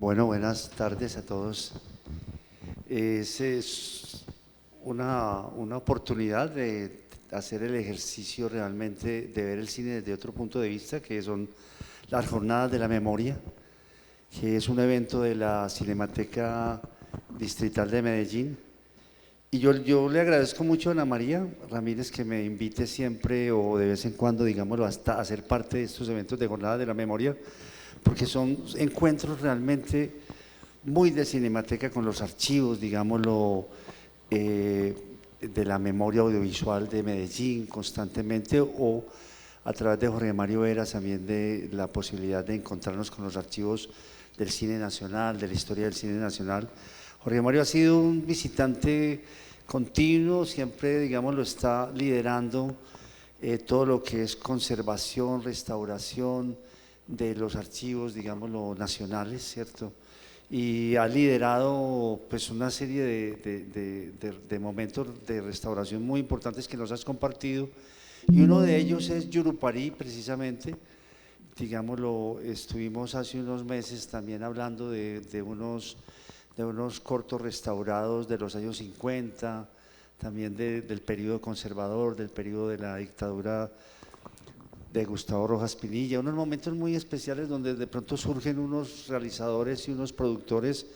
Bueno, buenas tardes a todos. Es una oportunidad de hacer el ejercicio realmente de ver el cine desde otro punto de vista, que son las Jornadas de la Memoria, que es un evento de la Cinemateca Distrital de Medellín. Y yo le agradezco mucho a Ana María Ramírez que me invite siempre o de vez en cuando, digámoslo, hasta a ser parte de estos eventos de Jornadas de la Memoria, porque son encuentros realmente muy de cinemateca con los archivos, digámoslo, de la memoria audiovisual de Medellín constantemente, o a través de Jorge Mario Veras también de la posibilidad de encontrarnos con los archivos del cine nacional, de la historia del cine nacional. Jorge Mario ha sido un visitante continuo, siempre, digamos, lo está liderando todo lo que es conservación, restauración de los archivos, digámoslo, nacionales, ¿cierto? Y ha liderado pues una serie de momentos de restauración muy importantes que nos has compartido, y uno de ellos es Yurupari, precisamente. Digámoslo, estuvimos hace unos meses también hablando de unos cortos restaurados de los años 50, también del periodo conservador, del periodo de la dictadura de Gustavo Rojas Pinilla, unos momentos muy especiales donde de pronto surgen unos realizadores y unos productores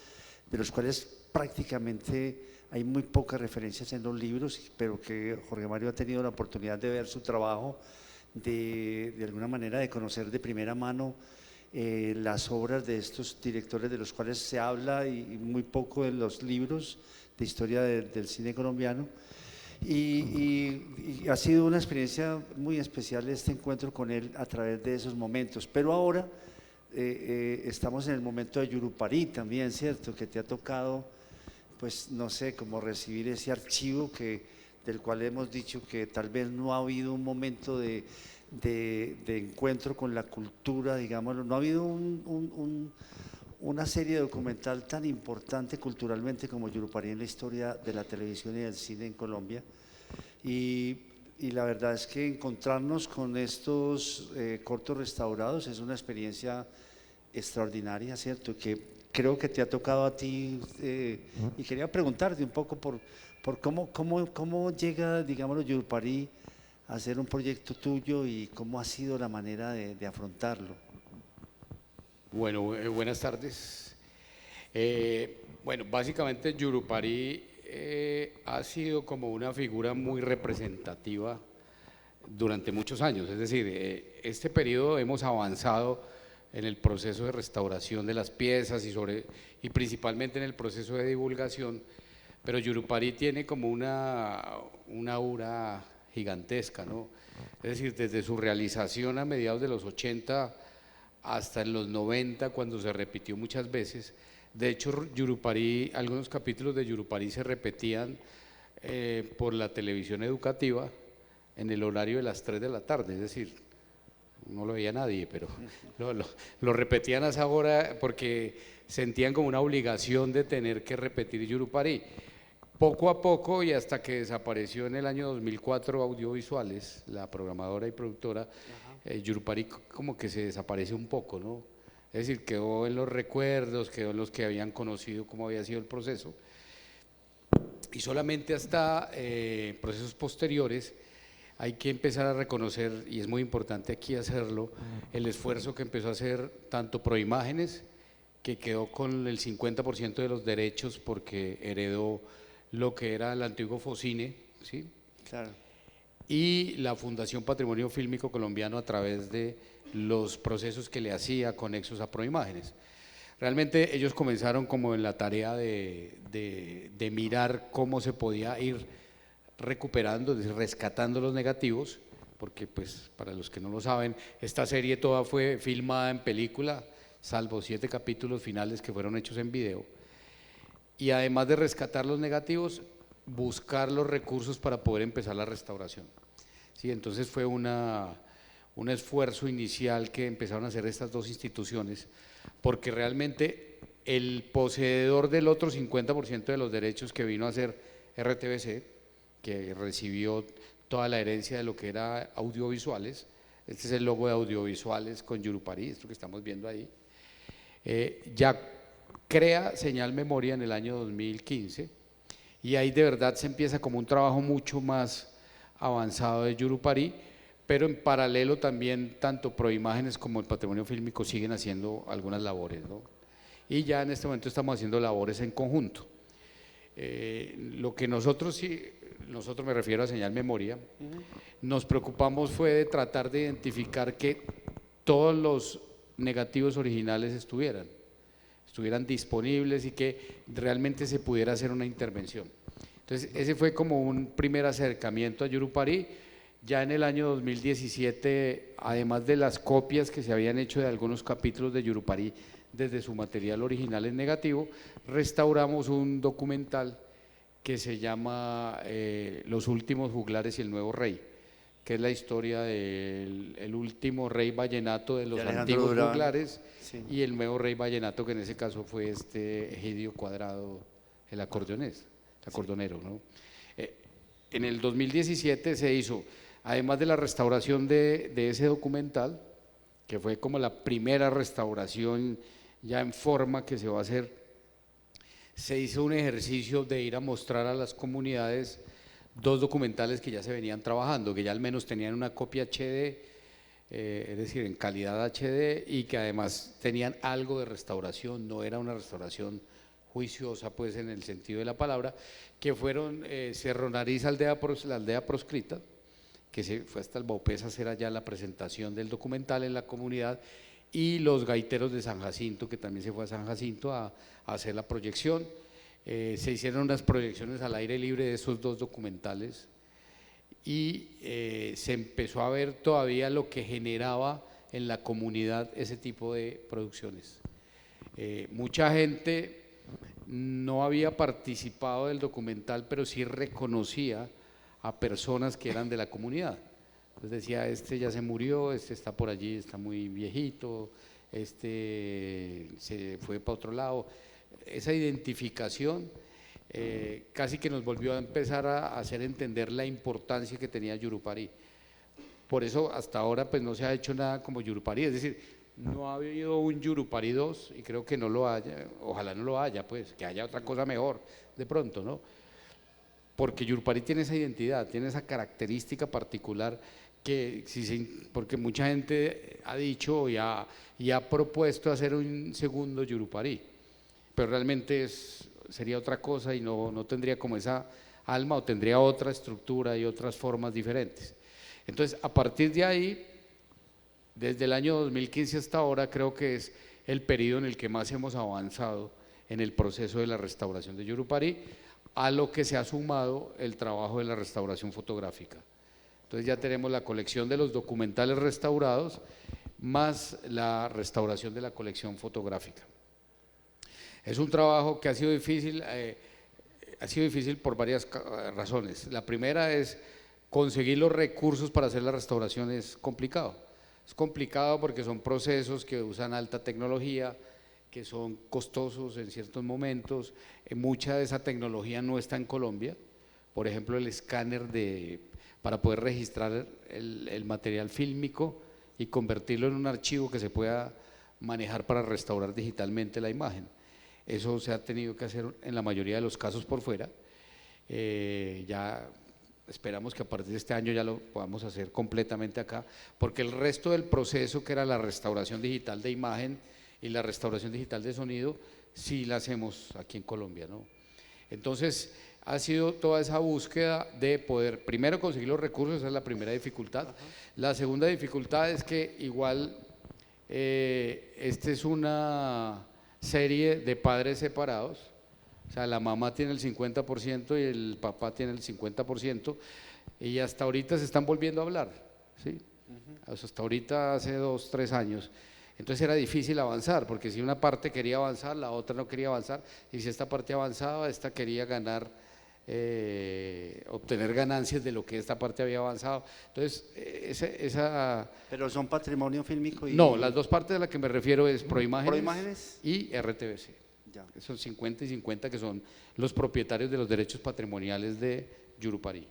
de los cuales prácticamente hay muy pocas referencias en los libros, pero que Jorge Mario ha tenido la oportunidad de ver su trabajo, de alguna manera de conocer de primera mano las obras de estos directores de los cuales se habla y muy poco en los libros de historia del cine colombiano. Y ha sido una experiencia muy especial este encuentro con él a través de esos momentos. Pero ahora estamos en el momento de Yurupari también, ¿cierto? Que te ha tocado, pues no sé, como recibir ese archivo del cual hemos dicho que tal vez no ha habido un momento de encuentro con la cultura, digámoslo, no ha habido una serie documental tan importante culturalmente como Yurupari en la historia de la televisión y del cine en Colombia. Y la verdad es que encontrarnos con estos cortos restaurados es una experiencia extraordinaria, ¿cierto? Que creo que te ha tocado a ti, y quería preguntarte un poco por cómo llega, digámoslo, Yurupari a ser un proyecto tuyo y cómo ha sido la manera de afrontarlo. Bueno, buenas tardes. Bueno, básicamente Yurupari ha sido como una figura muy representativa durante muchos años. Es decir, este periodo hemos avanzado en el proceso de restauración de las piezas y principalmente en el proceso de divulgación, pero Yurupari tiene como una aura gigantesca, ¿no? Es decir, desde su realización a mediados de los 80 hasta en los 90, cuando se repitió muchas veces. De hecho, Yurupari, algunos capítulos de Yurupari se repetían por la televisión educativa en el horario de las 3 de la tarde, es decir, no lo veía nadie, pero lo repetían a esa hora porque sentían como una obligación de tener que repetir Yurupari. Poco a poco y hasta que desapareció en el año 2004 Audiovisuales, la programadora y productora, Yurupari como que se desaparece un poco, ¿no? Es decir, quedó en los recuerdos, quedó en los que habían conocido cómo había sido el proceso, y solamente hasta procesos posteriores hay que empezar a reconocer, y es muy importante aquí hacerlo, el esfuerzo que empezó a hacer tanto Proimágenes, que quedó con el 50% de los derechos porque heredó lo que era el antiguo Focine, ¿sí? Claro. Y la Fundación Patrimonio Fílmico Colombiano a través de los procesos que le hacía conexos a Proimágenes. Realmente ellos comenzaron como en la tarea de mirar cómo se podía ir recuperando, es decir, rescatando los negativos, porque pues para los que no lo saben, esta serie toda fue filmada en película, salvo 7 capítulos finales que fueron hechos en video. Y además de rescatar los negativos, buscar los recursos para poder empezar la restauración. Sí, entonces fue un esfuerzo inicial que empezaron a hacer estas dos instituciones, porque realmente el poseedor del otro 50% de los derechos que vino a ser RTBC, que recibió toda la herencia de lo que era audiovisuales, este es el logo de audiovisuales con Yurupari, esto que estamos viendo ahí, ya crea Señal Memoria en el año 2015 y ahí de verdad se empieza como un trabajo mucho más avanzado de Yurupari, pero en paralelo también tanto Proimágenes como el Patrimonio Fílmico siguen haciendo algunas labores, ¿no? Y ya en este momento estamos haciendo labores en conjunto. Lo que nosotros me refiero a Señal Memoria, nos preocupamos fue de tratar de identificar que todos los negativos originales estuvieran disponibles y que realmente se pudiera hacer una intervención. Entonces ese fue como un primer acercamiento a Yurupari. Ya en el año 2017, además de las copias que se habían hecho de algunos capítulos de Yurupari desde su material original en negativo, restauramos un documental que se llama Los últimos juglares y el nuevo rey, que es la historia del último rey vallenato de los antiguos juglares, sí, y el nuevo rey vallenato, que en ese caso fue Egidio Cuadrado, el acordeonero, ¿no? En el 2017 se hizo, además de la restauración de ese documental, que fue como la primera restauración ya en forma que se va a hacer, se hizo un ejercicio de ir a mostrar a las comunidades dos documentales que ya se venían trabajando, que ya al menos tenían una copia HD, es decir, en calidad HD, y que además tenían algo de restauración, no era una restauración juiciosa pues en el sentido de la palabra, que fueron Cerro Nariz, la aldea proscrita, que se fue hasta el Baupés a hacer allá la presentación del documental en la comunidad, y los gaiteros de San Jacinto, que también se fue a San Jacinto a hacer la proyección. Se hicieron unas proyecciones al aire libre de esos dos documentales y se empezó a ver todavía lo que generaba en la comunidad ese tipo de producciones. Mucha gente no había participado del documental, pero sí reconocía a personas que eran de la comunidad. Entonces decía, este ya se murió, este está por allí, está muy viejito, este se fue para otro lado. Esa identificación casi que nos volvió a empezar a hacer entender la importancia que tenía Yurupari. Por eso hasta ahora pues no se ha hecho nada como Yurupari, es decir, no ha habido un Yurupari 2 y creo que no lo haya, ojalá no lo haya, pues que haya otra cosa mejor de pronto, ¿no? Porque Yurupari tiene esa identidad, tiene esa característica particular que porque mucha gente ha dicho y ha propuesto hacer un segundo Yurupari, pero realmente sería otra cosa y no tendría como esa alma, o tendría otra estructura y otras formas diferentes. Entonces, a partir de ahí, desde el año 2015 hasta ahora, creo que es el periodo en el que más hemos avanzado en el proceso de la restauración de Yurupari, a lo que se ha sumado el trabajo de la restauración fotográfica. Entonces ya tenemos la colección de los documentales restaurados, más la restauración de la colección fotográfica. Es un trabajo que ha sido difícil por varias razones. La primera es conseguir los recursos para hacer la restauración es complicado. Es complicado porque son procesos que usan alta tecnología, que son costosos en ciertos momentos. Mucha de esa tecnología no está en Colombia. Por ejemplo, el escáner para poder registrar el material fílmico y convertirlo en un archivo que se pueda manejar para restaurar digitalmente la imagen. Eso se ha tenido que hacer en la mayoría de los casos por fuera. Ya esperamos que a partir de este año ya lo podamos hacer completamente acá, porque el resto del proceso, que era la restauración digital de imagen y la restauración digital de sonido, sí la hacemos aquí en Colombia, ¿no? Entonces ha sido toda esa búsqueda de poder primero conseguir los recursos, esa es la primera dificultad. La segunda dificultad es que igual esta es una serie de padres separados, o sea, la mamá tiene el 50% y el papá tiene el 50%, y hasta ahorita se están volviendo a hablar, ¿sí? Hasta ahorita hace 2, 3 años. Entonces era difícil avanzar, porque si una parte quería avanzar, la otra no quería avanzar, y si esta parte avanzaba, esta quería ganar, obtener ganancias de lo que esta parte había avanzado. Entonces, ¿Pero son patrimonio fílmico? No, las dos partes a las que me refiero es Proimágenes, ¿Proimágenes? Y RTBC. Ya. Son 50 y 50, que son los propietarios de los derechos patrimoniales de Yurupari.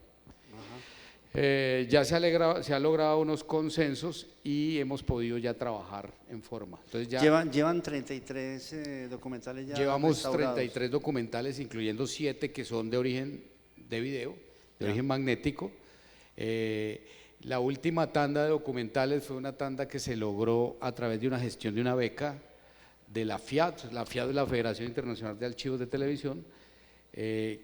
Ya se ha logrado unos consensos y hemos podido ya trabajar en forma. Entonces ya Llevan 33 documentales ya llevamos restaurados. 33 documentales, incluyendo 7 que son de origen de video, de origen magnético. La última tanda de documentales fue una tanda que se logró a través de una gestión de una beca de la FIAT. La FIAT es la Federación Internacional de Archivos de Televisión, se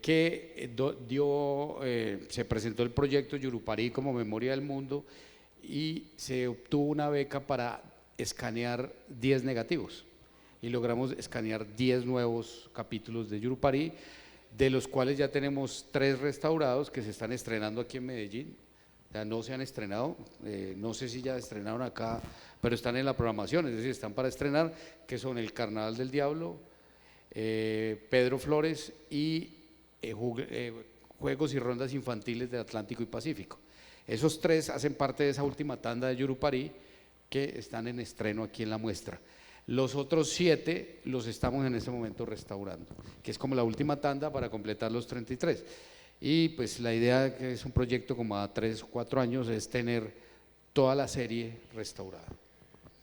presentó el proyecto Yurupari como Memoria del Mundo y se obtuvo una beca para escanear 10 negativos y logramos escanear 10 nuevos capítulos de Yurupari, de los cuales ya tenemos 3 restaurados que se están estrenando aquí en Medellín. O sea, no se han estrenado, no sé si ya estrenaron acá, pero están en la programación, es decir, están para estrenar, que son El Carnaval del Diablo, Pedro Flores y Juegos y Rondas Infantiles del Atlántico y Pacífico. Esos 3 hacen parte de esa última tanda de Yurupari que están en estreno aquí en la muestra. Los otros 7 los estamos en este momento restaurando, que es como la última tanda para completar los 33. Y pues la idea, que es un proyecto como a 3 o 4 años, es tener toda la serie restaurada.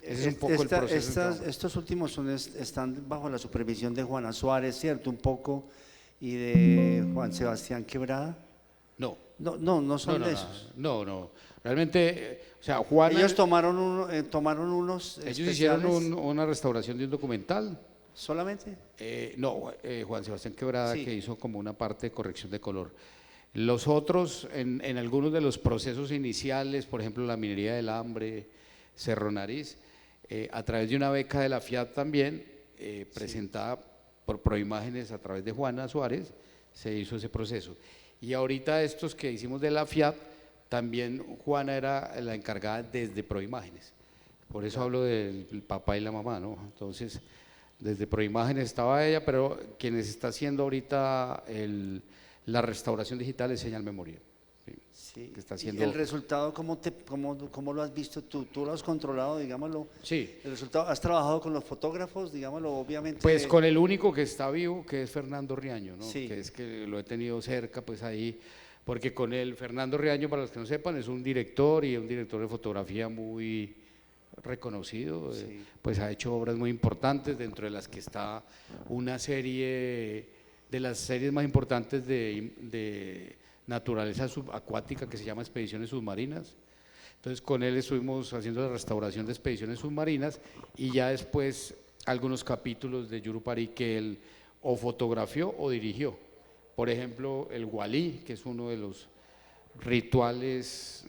Ese es un poco el proceso. Estos últimos están bajo la supervisión de Juana Suárez, ¿cierto? Un poco, y de Juan Sebastián Quebrada. No. No son de esos. No. Realmente, o sea, Juana… Ellos tomaron unos Ellos especiales. hicieron una restauración de un documental. ¿Solamente? No, Juan Sebastián Quebrada, Sí. que hizo como una parte de corrección de color. Los otros, en algunos de los procesos iniciales, por ejemplo, la minería del hambre, Cerro Nariz, a través de una beca de la FIAT también, presentada por Proimágenes a través de Juana Suárez, se hizo ese proceso. Y ahorita estos que hicimos de la FIAT, también Juana era la encargada desde Proimágenes. Por eso hablo del papá y la mamá, ¿no? Entonces, desde Proimágenes estaba ella, pero quienes está haciendo ahorita la restauración digital es Señal Memoria. Sí. Que está ¿Y haciendo… el resultado cómo lo has visto tú? ¿Tú lo has controlado, digámoslo? Sí. ¿El resultado, has trabajado con los fotógrafos, digámoslo, obviamente? Pues con el único que está vivo, que es Fernando Riaño, ¿no? Sí. Que es que lo he tenido cerca, pues ahí, porque con él, Fernando Riaño, para los que no sepan, es un director y un director de fotografía muy reconocido, Sí. pues ha hecho obras muy importantes, dentro de las que está una serie, de las series más importantes de naturaleza subacuática, que se llama Expediciones Submarinas. Entonces con él estuvimos haciendo la restauración de Expediciones Submarinas y ya después algunos capítulos de Yurupari que él o fotografió o dirigió. Por ejemplo, el Walí, que es uno de los rituales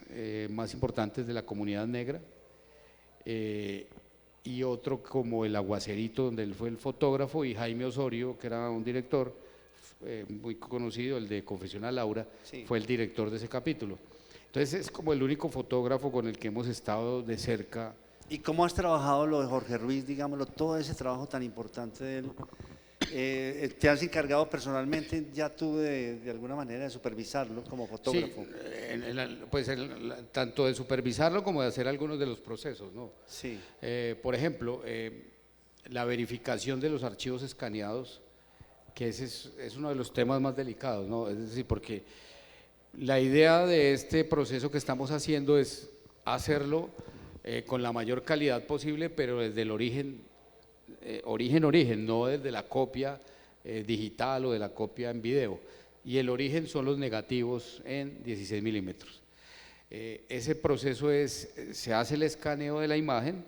más importantes de la comunidad negra, y otro como el Aguacerito, donde él fue el fotógrafo, y Jaime Osorio, que era un director muy conocido, el de Confesión Laura, Sí. fue el director de ese capítulo. Entonces es como el único fotógrafo con el que hemos estado de cerca. ¿Y cómo has trabajado lo de Jorge Ruiz, digámoslo, todo ese trabajo tan importante de él? ¿Te has encargado personalmente ya tú de alguna manera de supervisarlo como fotógrafo? Sí, tanto de supervisarlo como de hacer algunos de los procesos, ¿no? Sí. Por ejemplo, la verificación de los archivos escaneados, que ese es uno de los temas más delicados, ¿no? Es decir, porque la idea de este proceso que estamos haciendo es hacerlo con la mayor calidad posible, pero desde el origen, no desde la copia digital o de la copia en video. Y el origen son los negativos en 16 milímetros. Ese proceso se hace el escaneo de la imagen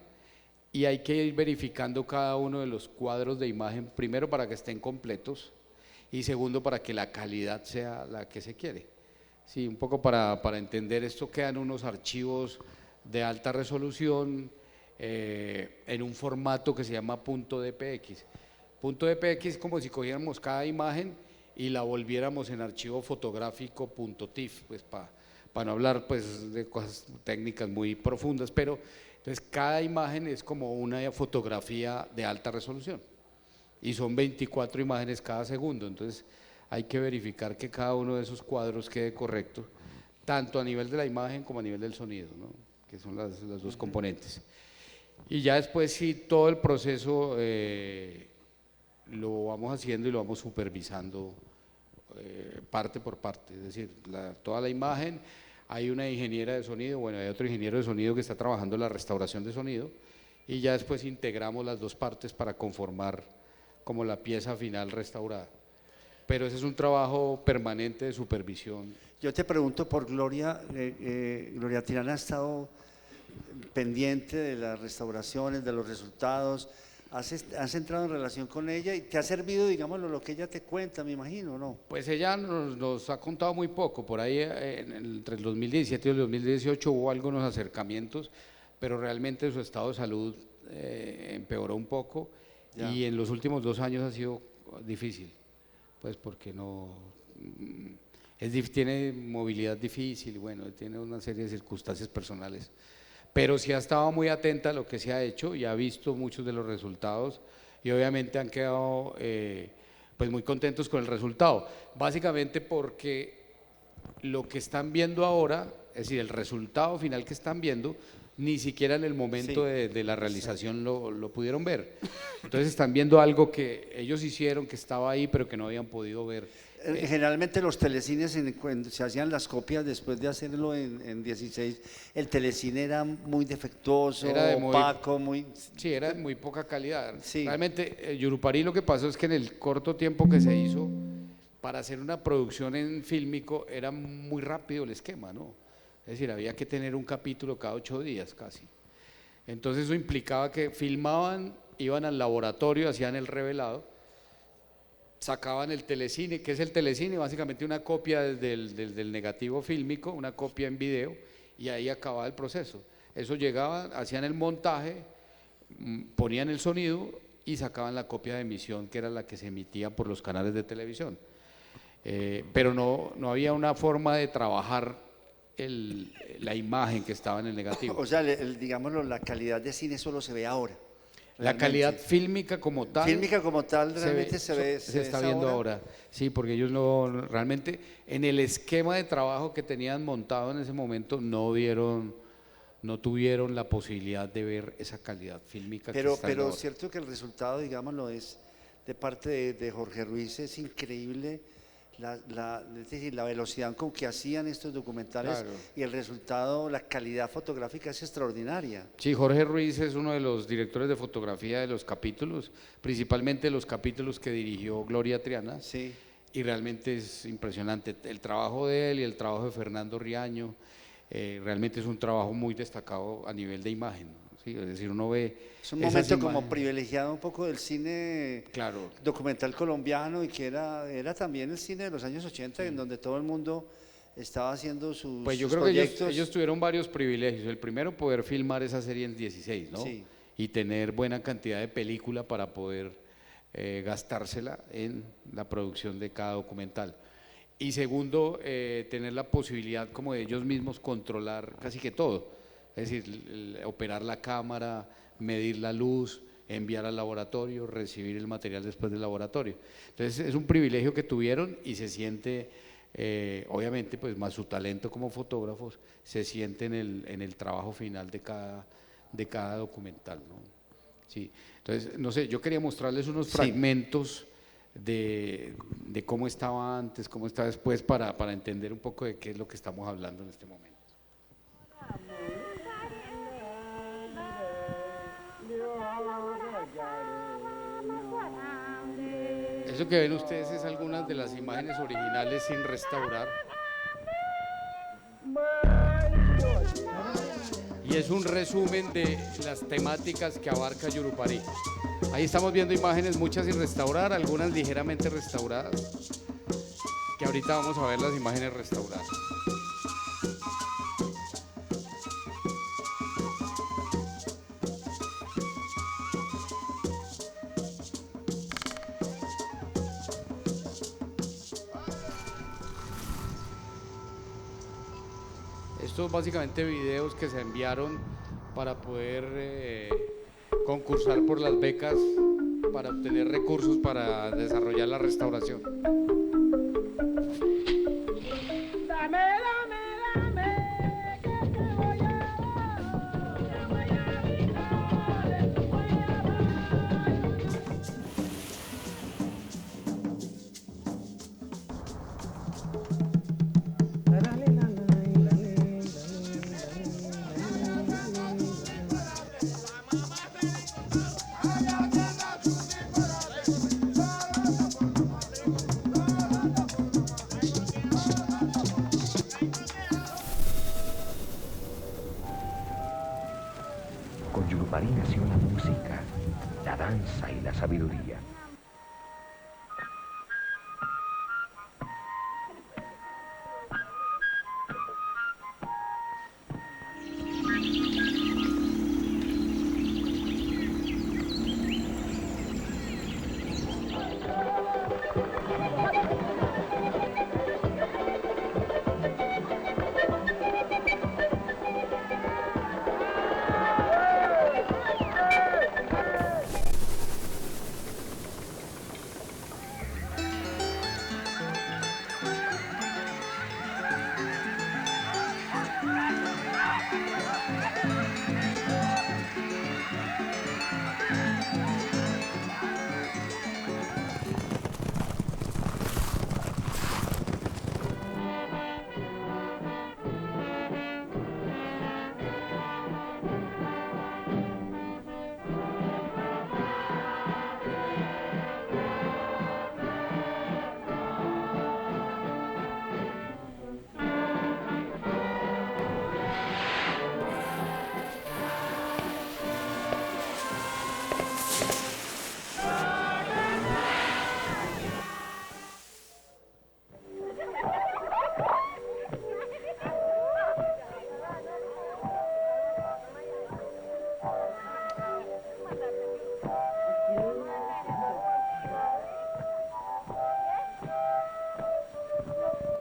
y hay que ir verificando cada uno de los cuadros de imagen, primero para que estén completos y segundo para que la calidad sea la que se quiere. Sí, un poco para entender esto, quedan unos archivos de alta resolución en un formato que se llama .dpx. .dpx es como si cogiéramos cada imagen y la volviéramos en archivo fotográfico .tif, pues para no hablar pues de cosas técnicas muy profundas, pero entonces cada imagen es como una fotografía de alta resolución y son 24 imágenes cada segundo, entonces hay que verificar que cada uno de esos cuadros quede correcto, tanto a nivel de la imagen como a nivel del sonido, ¿no? Que son las dos componentes. Y ya después sí, todo el proceso lo vamos haciendo y lo vamos supervisando parte por parte, es decir, toda la imagen. hay una ingeniera de sonido, bueno, hay otro ingeniero de sonido que está trabajando en la restauración de sonido, y ya después integramos las dos partes para conformar como la pieza final restaurada. Pero ese es un trabajo permanente de supervisión. Yo te pregunto por Gloria. Gloria Tirana ha estado pendiente de las restauraciones, de los resultados. ¿Has entrado en relación con ella y te ha servido, digámoslo, lo que ella te cuenta, me imagino, no? Pues ella nos ha contado muy poco, por ahí entre el 2017 y el 2018 hubo algunos acercamientos, pero realmente su estado de salud empeoró un poco. Ya. Y en los últimos 2 años ha sido difícil, pues porque no, tiene movilidad difícil, bueno, tiene una serie de circunstancias personales, pero sí ha estado muy atenta a lo que se ha hecho y ha visto muchos de los resultados y obviamente han quedado pues muy contentos con el resultado, básicamente porque lo que están viendo ahora, es decir, el resultado final que están viendo, ni siquiera en el momento de la realización lo pudieron ver. Entonces están viendo algo que ellos hicieron, que estaba ahí, pero que no habían podido ver. Generalmente los telecines, cuando se hacían las copias después de hacerlo en 16, el telecine era muy defectuoso, era opaco, muy… Sí, era de muy poca calidad. Sí. Realmente, Yurupari, lo que pasó es que en el corto tiempo que se hizo, para hacer una producción en fílmico, era muy rápido el esquema, ¿no? Es decir, había que tener un capítulo cada 8 días casi. Entonces eso implicaba que filmaban, iban al laboratorio, hacían el revelado, sacaban el telecine. ¿Qué es el telecine? Básicamente una copia del negativo fílmico, una copia en video, y ahí acababa el proceso. Eso llegaba, hacían el montaje, ponían el sonido y sacaban la copia de emisión, que era la que se emitía por los canales de televisión. Pero no había una forma de trabajar la imagen que estaba en el negativo. O sea, digámoslo, la calidad de cine solo se ve ahora. La calidad fílmica como tal. Fílmica como tal realmente se está viendo ahora. Sí, porque ellos realmente en el esquema de trabajo que tenían montado en ese momento no tuvieron la posibilidad de ver esa calidad fílmica. Pero es cierto que el resultado, digámoslo, es de parte de Jorge Ruiz, es increíble. Es decir, la velocidad con que hacían estos documentales, claro, y el resultado, la calidad fotográfica es extraordinaria. Sí, Jorge Ruiz es uno de los directores de fotografía de los capítulos, principalmente los capítulos que dirigió Gloria Triana. Sí. Y realmente es impresionante el trabajo de él y el trabajo de Fernando Riaño. Realmente es un trabajo muy destacado a nivel de imagen, ¿sí? Es decir, uno ve… Es un momento como privilegiado un poco del cine, claro, documental colombiano, y que era también el cine de los años 80, sí, en donde todo el mundo estaba haciendo sus Pues yo sus creo proyectos. Que ellos tuvieron varios privilegios. El primero, poder filmar esa serie en 16, ¿no? Sí. Y tener buena cantidad de película para poder gastársela en la producción de cada documental. Y segundo, tener la posibilidad como de ellos mismos controlar casi que todo. Es decir, operar la cámara, medir la luz, enviar al laboratorio, recibir el material después del laboratorio. Entonces es un privilegio que tuvieron y se siente, obviamente, pues más su talento como fotógrafos, se siente en el trabajo final de cada documental, ¿no? Sí. Entonces, no sé, yo quería mostrarles unos fragmentos de cómo estaba antes, cómo está después, para entender un poco de qué es lo que estamos hablando en este momento. Eso que ven ustedes es algunas de las imágenes originales sin restaurar. Y es un resumen de las temáticas que abarca Yurupari. Ahí estamos viendo imágenes, muchas sin restaurar, algunas ligeramente restauradas, que ahorita vamos a ver las imágenes restauradas. Estos básicamente videos que se enviaron para poder concursar por las becas para obtener recursos para desarrollar la restauración. Con Yurupari nació la música, la danza y la sabiduría.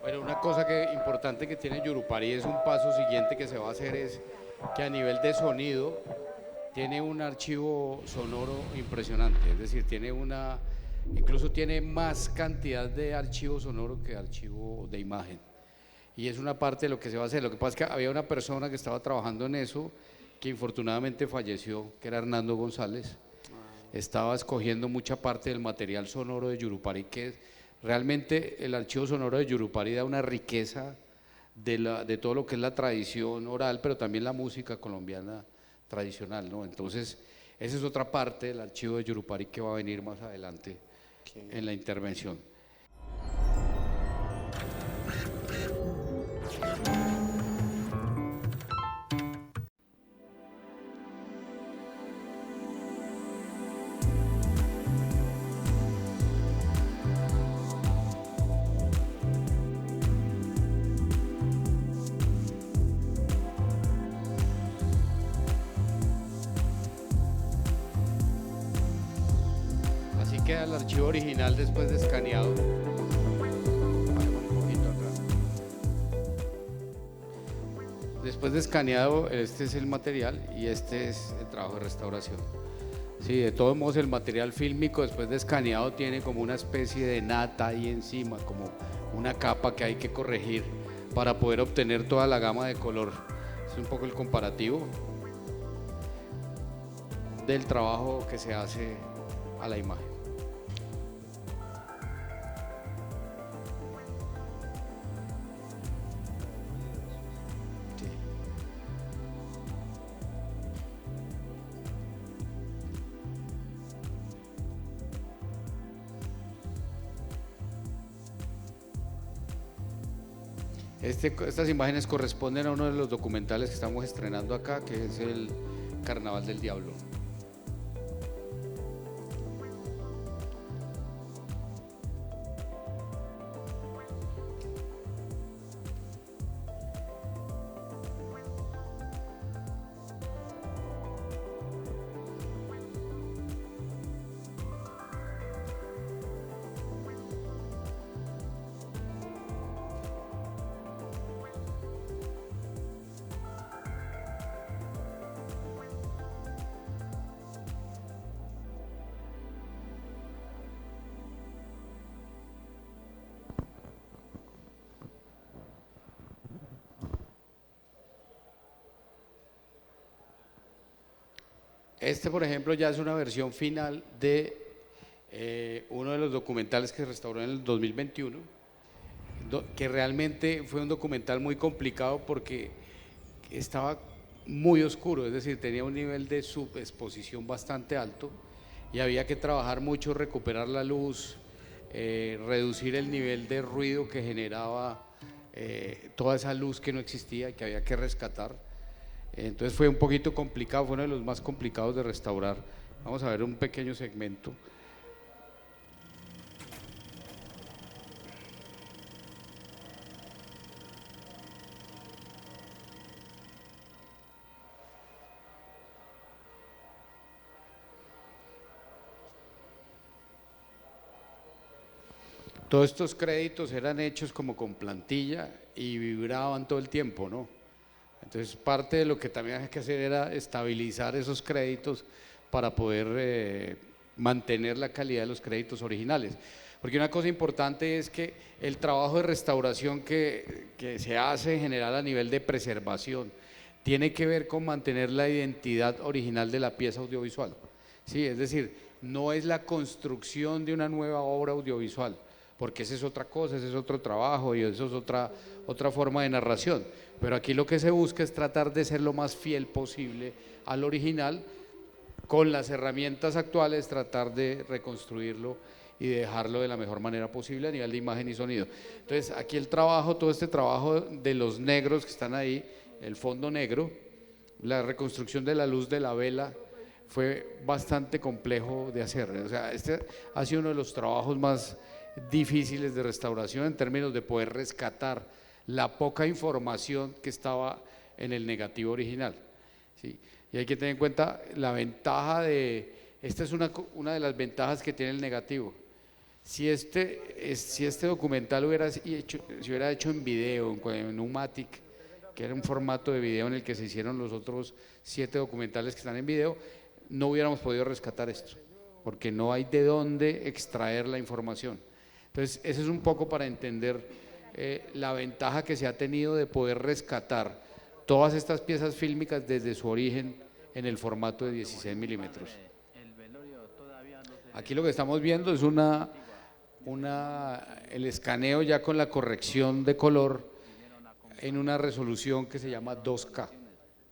Bueno, una cosa importante que tiene Yurupari es un paso siguiente que se va a hacer es que a nivel de sonido tiene un archivo sonoro impresionante, es decir, incluso tiene más cantidad de archivo sonoro que archivo de imagen. Y es una parte de lo que se va a hacer. Lo que pasa es que había una persona que estaba trabajando en eso que infortunadamente falleció, que era Hernando González. Estaba escogiendo mucha parte del material sonoro de Yurupari, que realmente el archivo sonoro de Yurupari da una riqueza de todo lo que es la tradición oral, pero también la música colombiana tradicional, ¿no? Entonces, esa es otra parte del archivo de Yurupari que va a venir más adelante en la intervención. Así queda el archivo original después de escaneado. Después de escaneado, este es el material y este es el trabajo de restauración. Sí, de todos modos el material fílmico después de escaneado tiene como una especie de nata ahí encima, como una capa que hay que corregir para poder obtener toda la gama de color. Es un poco el comparativo del trabajo que se hace a la imagen. Estas imágenes corresponden a uno de los documentales que estamos estrenando acá, que es el Carnaval del Diablo. Este, por ejemplo, ya es una versión final de uno de los documentales que restauró en el 2021, que realmente fue un documental muy complicado porque estaba muy oscuro, es decir, tenía un nivel de subexposición bastante alto y había que trabajar mucho, recuperar la luz, reducir el nivel de ruido que generaba toda esa luz que no existía y que había que rescatar. Entonces fue un poquito complicado, fue uno de los más complicados de restaurar. Vamos a ver un pequeño segmento. Todos estos créditos eran hechos como con plantilla y vibraban todo el tiempo, ¿no? Entonces parte de lo que también hay que hacer era estabilizar esos créditos para poder mantener la calidad de los créditos originales. Porque una cosa importante es que el trabajo de restauración que se hace en general a nivel de preservación tiene que ver con mantener la identidad original de la pieza audiovisual. Sí, es decir, no es la construcción de una nueva obra audiovisual, porque esa es otra cosa, ese es otro trabajo y eso es otra forma de narración. Pero aquí lo que se busca es tratar de ser lo más fiel posible al original, con las herramientas actuales tratar de reconstruirlo y dejarlo de la mejor manera posible a nivel de imagen y sonido. Entonces aquí el trabajo, todo este trabajo de los negros que están ahí, el fondo negro, la reconstrucción de la luz de la vela, fue bastante complejo de hacer. O sea, este ha sido uno de los trabajos más difíciles de restauración en términos de poder rescatar la poca información que estaba en el negativo original, ¿sí? Y hay que tener en cuenta la ventaja de, esta es una de las ventajas que tiene el negativo. Si este documental se hubiera hecho en video, en un Matic, que era un formato de video en el que se hicieron los otros 7 documentales que están en video, no hubiéramos podido rescatar esto, porque no hay de dónde extraer la información. Entonces, eso es un poco para entender la ventaja que se ha tenido de poder rescatar todas estas piezas fílmicas desde su origen en el formato de 16 milímetros. Aquí lo que estamos viendo es el escaneo ya con la corrección de color en una resolución que se llama 2K,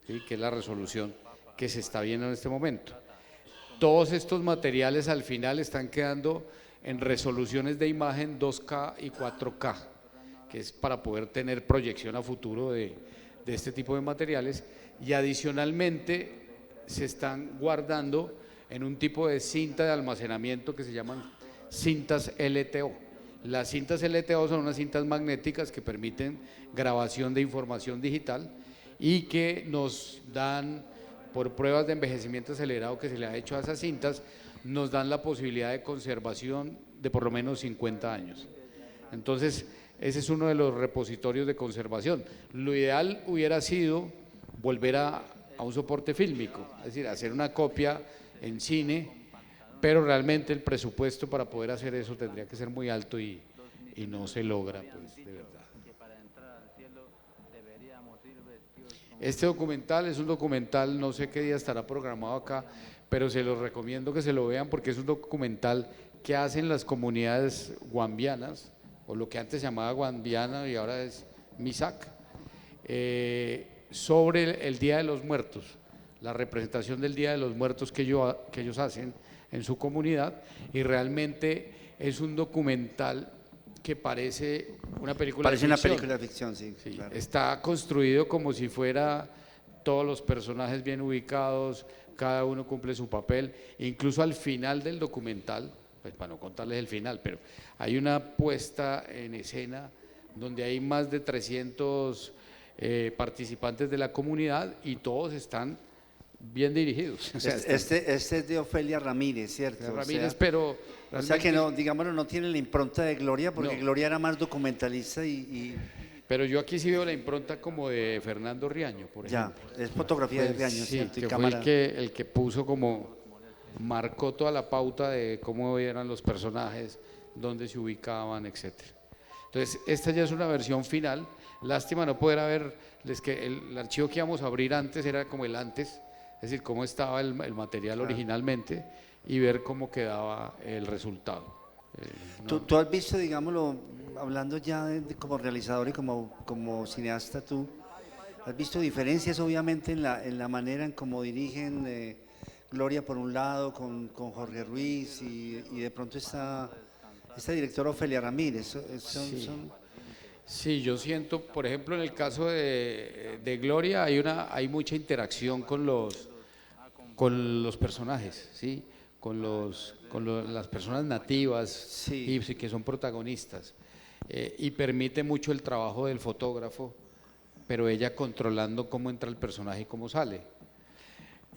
¿sí? Que es la resolución que se está viendo en este momento. Todos estos materiales al final están quedando en resoluciones de imagen 2K y 4K, que es para poder tener proyección a futuro de este tipo de materiales, y adicionalmente se están guardando en un tipo de cinta de almacenamiento que se llaman cintas LTO. Las cintas LTO son unas cintas magnéticas que permiten grabación de información digital y que nos dan, por pruebas de envejecimiento acelerado que se le ha hecho a esas cintas, nos dan la posibilidad de conservación de por lo menos 50 años. Entonces, ese es uno de los repositorios de conservación. Lo ideal hubiera sido volver a un soporte fílmico, es decir, hacer una copia en cine, pero realmente el presupuesto para poder hacer eso tendría que ser muy alto y no se logra, pues, de verdad. Este documental es un documental, no sé qué día estará programado acá, pero se los recomiendo que se lo vean porque es un documental que hacen las comunidades guambianas, o lo que antes se llamaba guambiana y ahora es Misak, sobre el Día de los Muertos, la representación del Día de los Muertos que ellos hacen en su comunidad, y realmente es un documental que parece una película de ficción. Parece una película de ficción, sí, Sí, claro. está construido como si fuera todos los personajes bien ubicados, cada uno cumple su papel, incluso al final del documental, pues para no contarles el final, pero hay una puesta en escena donde hay más de 300 participantes de la comunidad y todos están bien dirigidos. O sea, Este es de Ofelia Ramírez, ¿cierto? Ramírez, pero o sea que no, digámoslo, no tiene la impronta de Gloria, porque no. Gloria era más documentalista Pero yo aquí sí veo la impronta como de Fernando Riaño, por ejemplo. ya, es fotografía de Pues, Riaño, sí, ¿cierto? Y que cámara. fue el que puso como, marcó toda la pauta de cómo eran los personajes, dónde se ubicaban, etcétera. Entonces, esta ya es una versión final. Lástima no poder verles que el archivo que íbamos a abrir antes era como el antes, es decir, cómo estaba el material originalmente y ver cómo quedaba el resultado. ¿Tú has visto, digámoslo, hablando ya como realizador y como cineasta, tú has visto diferencias obviamente en la manera en cómo dirigen Gloria por un lado, con Jorge Ruiz y de pronto esta directora Ofelia Ramírez? Sí. Sí, yo siento, por ejemplo, en el caso de Gloria hay mucha interacción con los personajes, ¿sí? Las personas nativas Sí, y sí, que son protagonistas. Y permite mucho el trabajo del fotógrafo, pero ella controlando cómo entra el personaje y cómo sale.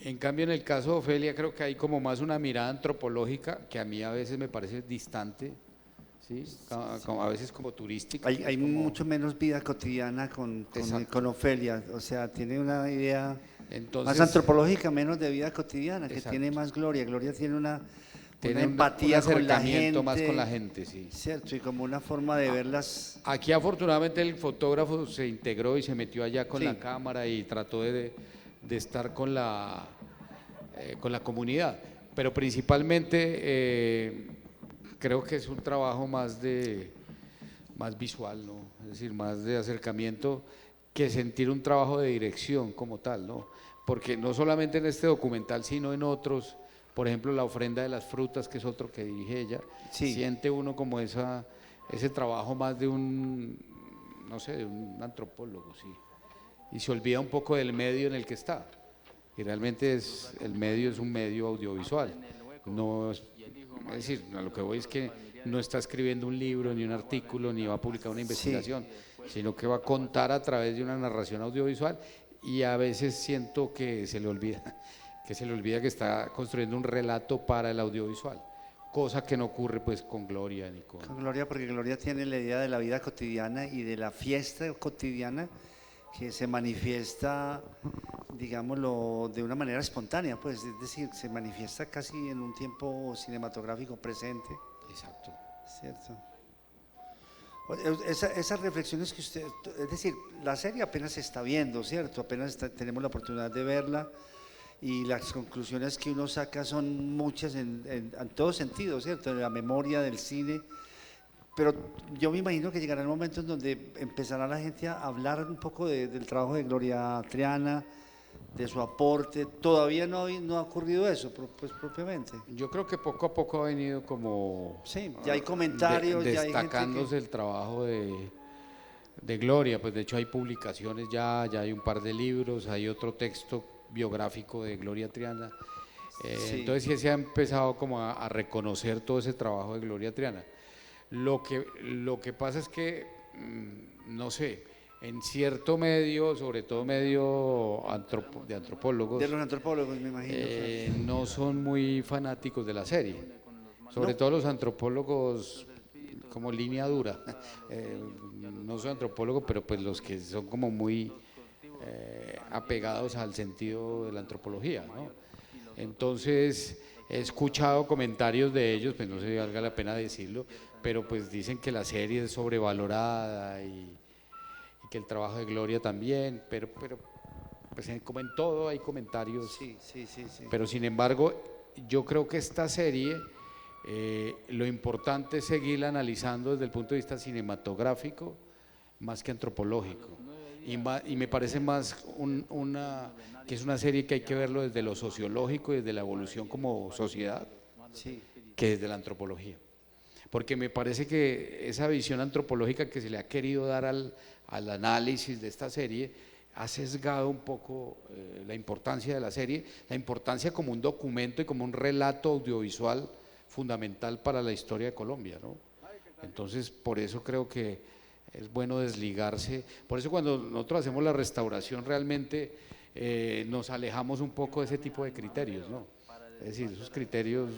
En cambio, en el caso de Ofelia creo que hay como más una mirada antropológica que a mí a veces me parece distante, ¿sí? A veces como turística, que hay es como… mucho menos vida cotidiana con Exacto. Ofelia, o sea, tiene una idea más Entonces, antropológica, menos de vida cotidiana, que tiene exacto. más Gloria. Gloria tiene una Tiene un empatía con la acercamiento más con la gente, gente, sí. ¿cierto? Y como una forma de verlas, Aquí afortunadamente el fotógrafo se integró y se metió allá con la sí, cámara y trató de estar con la comunidad. Pero principalmente creo que es un trabajo más visual, ¿no? Es decir, más de acercamiento que sentir un trabajo de dirección como tal, ¿no? Porque no solamente en este documental, sino en otros, por ejemplo, La ofrenda de las frutas, que es otro que dirige ella, sí, siente uno como ese trabajo más de un, no sé, de un antropólogo, sí. Y se olvida un poco del medio en el que está. Y realmente el medio es un medio audiovisual. No es decir, a lo que voy es que no está escribiendo un libro, ni un artículo, ni va a publicar una sí. investigación, sino que va a contar a través de una narración audiovisual y a veces siento que se le olvida, que está construyendo un relato para el audiovisual, cosa que no ocurre pues con Gloria ni con… Con Gloria, porque Gloria tiene la idea de la vida cotidiana y de la fiesta cotidiana que se manifiesta, digámoslo, de una manera espontánea, pues, es decir, se manifiesta casi en un tiempo cinematográfico presente, Exacto. ¿cierto? Esas reflexiones que usted, es decir, la serie apenas se está viendo, ¿cierto? Tenemos la oportunidad de verla y las conclusiones que uno saca son muchas en todo sentido, ¿cierto? En la memoria del cine, pero yo me imagino que llegará el momento en donde empezará la gente a hablar un poco del trabajo de Gloria Triana, de su aporte. Todavía no ha ocurrido eso, pues propiamente. Yo creo que poco a poco ha venido como Sí, ya hay comentarios, ya hay gente que… destacándose el trabajo de Gloria, pues de hecho hay publicaciones ya hay un par de libros, hay otro texto biográfico de Gloria Triana. Sí, Entonces sí se ha empezado como a reconocer todo ese trabajo de Gloria Triana. Lo que pasa es que, no sé, en cierto medio, sobre todo medio de de antropólogos, los antropólogos, me imagino, claro. no son muy fanáticos de la serie, sobre No, todo los antropólogos como línea dura. No soy antropólogo, pero pues los que son como muy apegados al sentido de la antropología, ¿no? Entonces he escuchado comentarios de ellos, pues no sé si valga la pena decirlo, pero pues dicen que la serie es sobrevalorada y que el trabajo de Gloria también, pero pues como en todo hay comentarios, sí, sí, sí, sí. pero sin embargo yo creo que esta serie lo importante es seguirla analizando desde el punto de vista cinematográfico más que antropológico. Y me parece más que es una serie que hay que verlo desde lo sociológico y desde la evolución como sociedad Sí, que desde la antropología. Porque me parece que esa visión antropológica que se le ha querido dar al análisis de esta serie ha sesgado un poco la importancia de la serie, la importancia como un documento y como un relato audiovisual fundamental para la historia de Colombia, ¿no? Entonces, por eso creo que es bueno desligarse. Por eso cuando nosotros hacemos la restauración realmente nos alejamos un poco de ese tipo de criterios, ¿no? Es decir, esos criterios,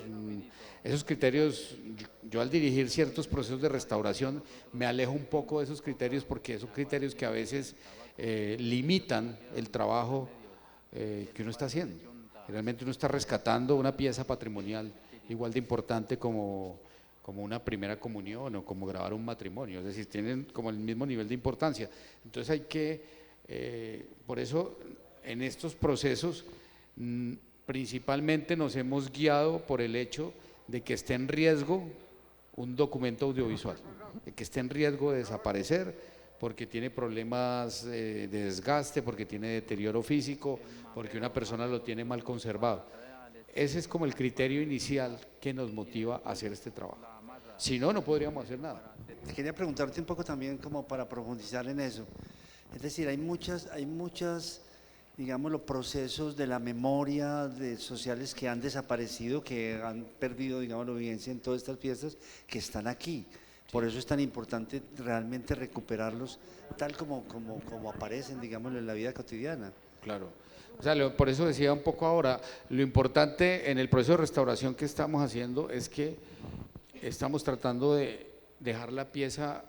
yo al dirigir ciertos procesos de restauración me alejo un poco de esos criterios porque son criterios que a veces limitan el trabajo que uno está haciendo. Realmente uno está rescatando una pieza patrimonial igual de importante como una primera comunión o como grabar un matrimonio, es decir, tienen como el mismo nivel de importancia. Entonces hay que, por eso en estos procesos principalmente nos hemos guiado por el hecho de que esté en riesgo un documento audiovisual, de que esté en riesgo de desaparecer porque tiene problemas de desgaste, porque tiene deterioro físico, porque una persona lo tiene mal conservado. Ese es como el criterio inicial que nos motiva a hacer este trabajo. Si no, no podríamos hacer nada. Quería preguntarte un poco también como para profundizar en eso. Es decir, hay muchas, digamos, los procesos de la memoria de sociales que han desaparecido, que han perdido, digamos, la vigencia en todas estas fiestas, que están aquí. Por eso es tan importante realmente recuperarlos tal como aparecen, digamos, en la vida cotidiana. Claro. O sea, por eso decía un poco ahora, lo importante en el proceso de restauración que estamos haciendo es que estamos tratando de dejar la pieza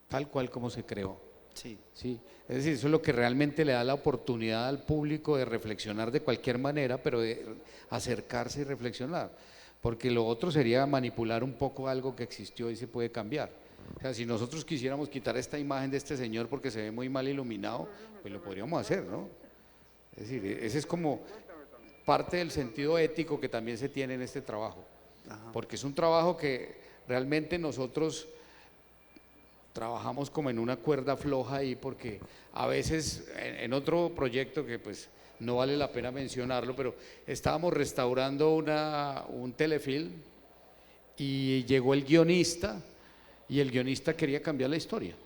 tal cual como se creó. Sí. Sí, es decir, eso es lo que realmente le da la oportunidad al público de reflexionar de cualquier manera, pero de acercarse y reflexionar, porque lo otro sería manipular un poco algo que existió y se puede cambiar. O sea, si nosotros quisiéramos quitar esta imagen de este señor porque se ve muy mal iluminado, pues lo podríamos hacer, ¿no? Es decir, ese es como parte del sentido ético que también se tiene en este trabajo, porque es un trabajo que realmente nosotros trabajamos como en una cuerda floja ahí, porque a veces en otro proyecto que pues no vale la pena mencionarlo, pero estábamos restaurando un telefilm y llegó el guionista y el guionista quería cambiar la historia.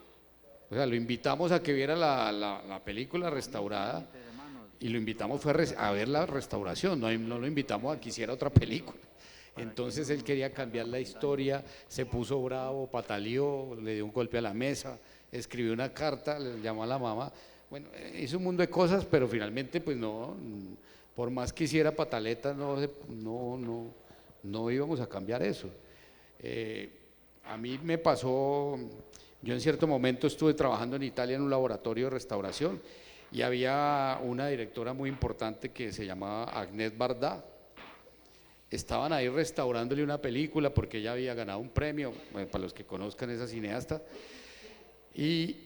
O sea, lo invitamos a que viera la película restaurada y lo invitamos fue a ver la restauración, no lo invitamos a que hiciera otra película. Entonces él quería cambiar la historia, se puso bravo, pataleó, le dio un golpe a la mesa, escribió una carta, le llamó a la mamá. Bueno, hizo un mundo de cosas, pero finalmente pues no, por más que hiciera pataleta, no íbamos a cambiar eso. A mí me pasó, yo en cierto momento estuve trabajando en Italia en un laboratorio de restauración y había una directora muy importante que se llamaba Agnès Varda. Estaban ahí restaurándole una película porque ella había ganado un premio, para los que conozcan esa cineasta, y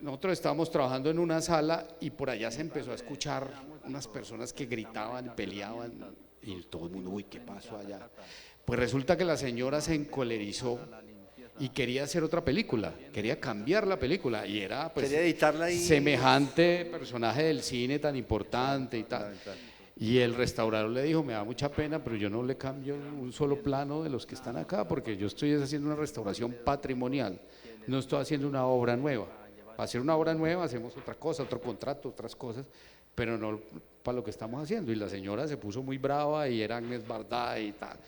nosotros estábamos trabajando en una sala y por allá se empezó a escuchar unas personas que gritaban, peleaban y todo el mundo, uy, ¿qué pasó allá? Pues resulta que la señora se encolerizó y quería hacer otra película, quería cambiar la película y era pues quería editarla y semejante personaje del cine tan importante y tal. Y el restaurador le dijo, me da mucha pena, pero yo no le cambio un solo plano de los que están acá, porque yo estoy haciendo una restauración patrimonial, no estoy haciendo una obra nueva. Para hacer una obra nueva hacemos otra cosa, otro contrato, otras cosas, pero no para lo que estamos haciendo. Y la señora se puso muy brava y era Agnès Varda y tal,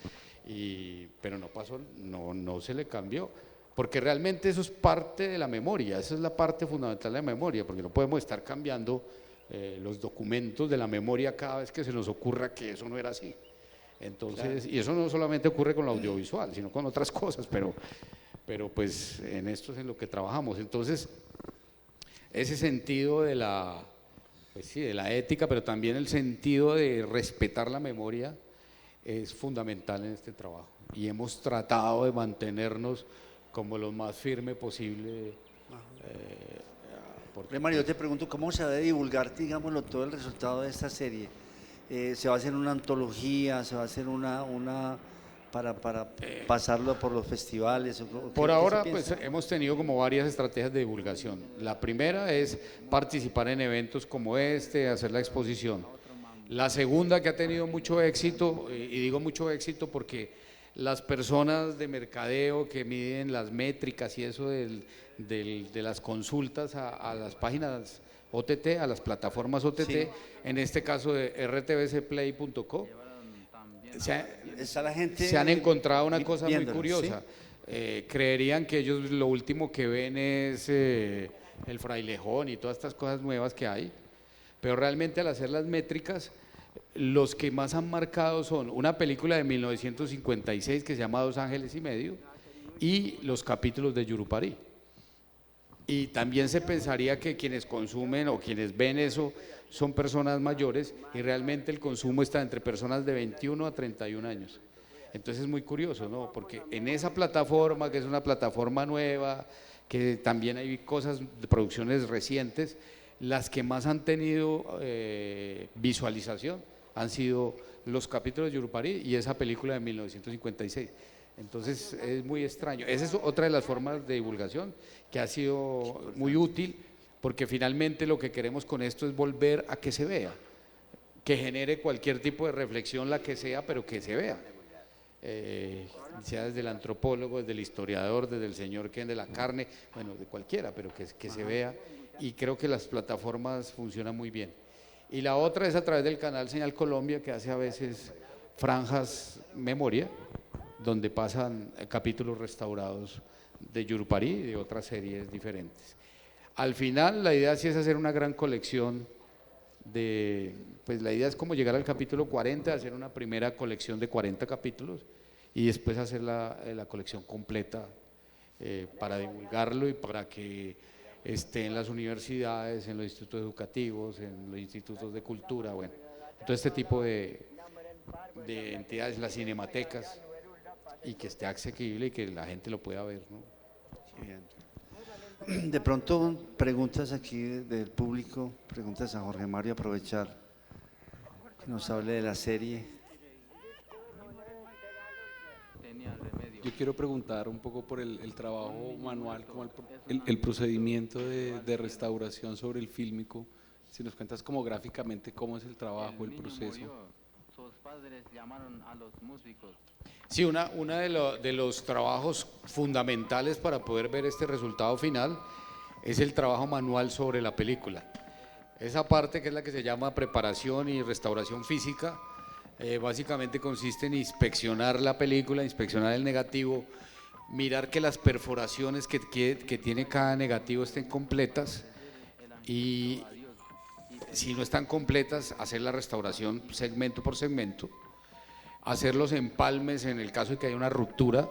pero no pasó, no se le cambió, porque realmente eso es parte de la memoria, esa es la parte fundamental de la memoria, porque no podemos estar cambiando los documentos de la memoria cada vez que se nos ocurra que eso no era así. Entonces, y eso no solamente ocurre con lo audiovisual, sino con otras cosas, pero pues en esto es en lo que trabajamos. Entonces, ese sentido de pues sí, de la ética, pero también el sentido de respetar la memoria es fundamental en este trabajo. Y hemos tratado de mantenernos como lo más firme posible. Mario, yo te pregunto, ¿cómo se va a divulgar, digámoslo, todo el resultado de esta serie? ¿Se va a hacer una antología? ¿Se va a hacer para pasarlo por los festivales? Por ahora, pues hemos tenido como varias estrategias de divulgación. La primera es participar en eventos como este, hacer la exposición. La segunda, que ha tenido mucho éxito, y digo mucho éxito porque las personas de mercadeo que miden las métricas y eso de las consultas a las páginas OTT, a las plataformas OTT, sí, en este caso de rtvcplay.co, se han encontrado una cosa muy curiosa. ¿Sí? Creerían que ellos lo último que ven es el frailejón y todas estas cosas nuevas que hay, pero realmente al hacer las métricas, los que más han marcado son una película de 1956 que se llama Dos Ángeles y Medio y los capítulos de Yurupari. Y también se pensaría que quienes consumen o quienes ven eso son personas mayores y realmente el consumo está entre personas de 21 a 31 años. Entonces es muy curioso, ¿no? Porque en esa plataforma, que es una plataforma nueva, que también hay cosas de producciones recientes, las que más han tenido visualización han sido los capítulos de Yurupari y esa película de 1956. Entonces es muy extraño. Esa es otra de las formas de divulgación que ha sido muy útil, porque finalmente lo que queremos con esto es volver a que se vea, que genere cualquier tipo de reflexión, la que sea, pero que se vea. sea desde el antropólogo, desde el historiador, desde el señor que vende la carne, bueno, de cualquiera, pero que se vea, y creo que las plataformas funcionan muy bien. Y la otra es a través del canal Señal Colombia, que hace a veces franjas memoria, donde pasan capítulos restaurados de Yurupari y de otras series diferentes. Al final la idea sí es hacer una gran colección pues la idea es como llegar al capítulo 40, hacer una primera colección de 40 capítulos y después hacer la colección completa para divulgarlo y para que esté en las universidades, en los institutos educativos, en los institutos de cultura, bueno, todo este tipo de entidades, las cinematecas, y que esté asequible y que la gente lo pueda ver, ¿no? Sí, bien. De pronto, preguntas aquí del público, preguntas a Jorge Mario, aprovechar que nos hable de la serie. Yo quiero preguntar un poco por el trabajo manual, como el procedimiento de restauración sobre el fílmico. Si nos cuentas como gráficamente cómo es el trabajo, el proceso. Sus padres llamaron a los músicos. Sí, una de los trabajos fundamentales para poder ver este resultado final es el trabajo manual sobre la película. Esa parte que es la que se llama preparación y restauración física, básicamente consiste en inspeccionar la película, inspeccionar el negativo, mirar que las perforaciones que tiene cada negativo estén completas y si no están completas, hacer la restauración segmento por segmento, hacer los empalmes en el caso de que haya una ruptura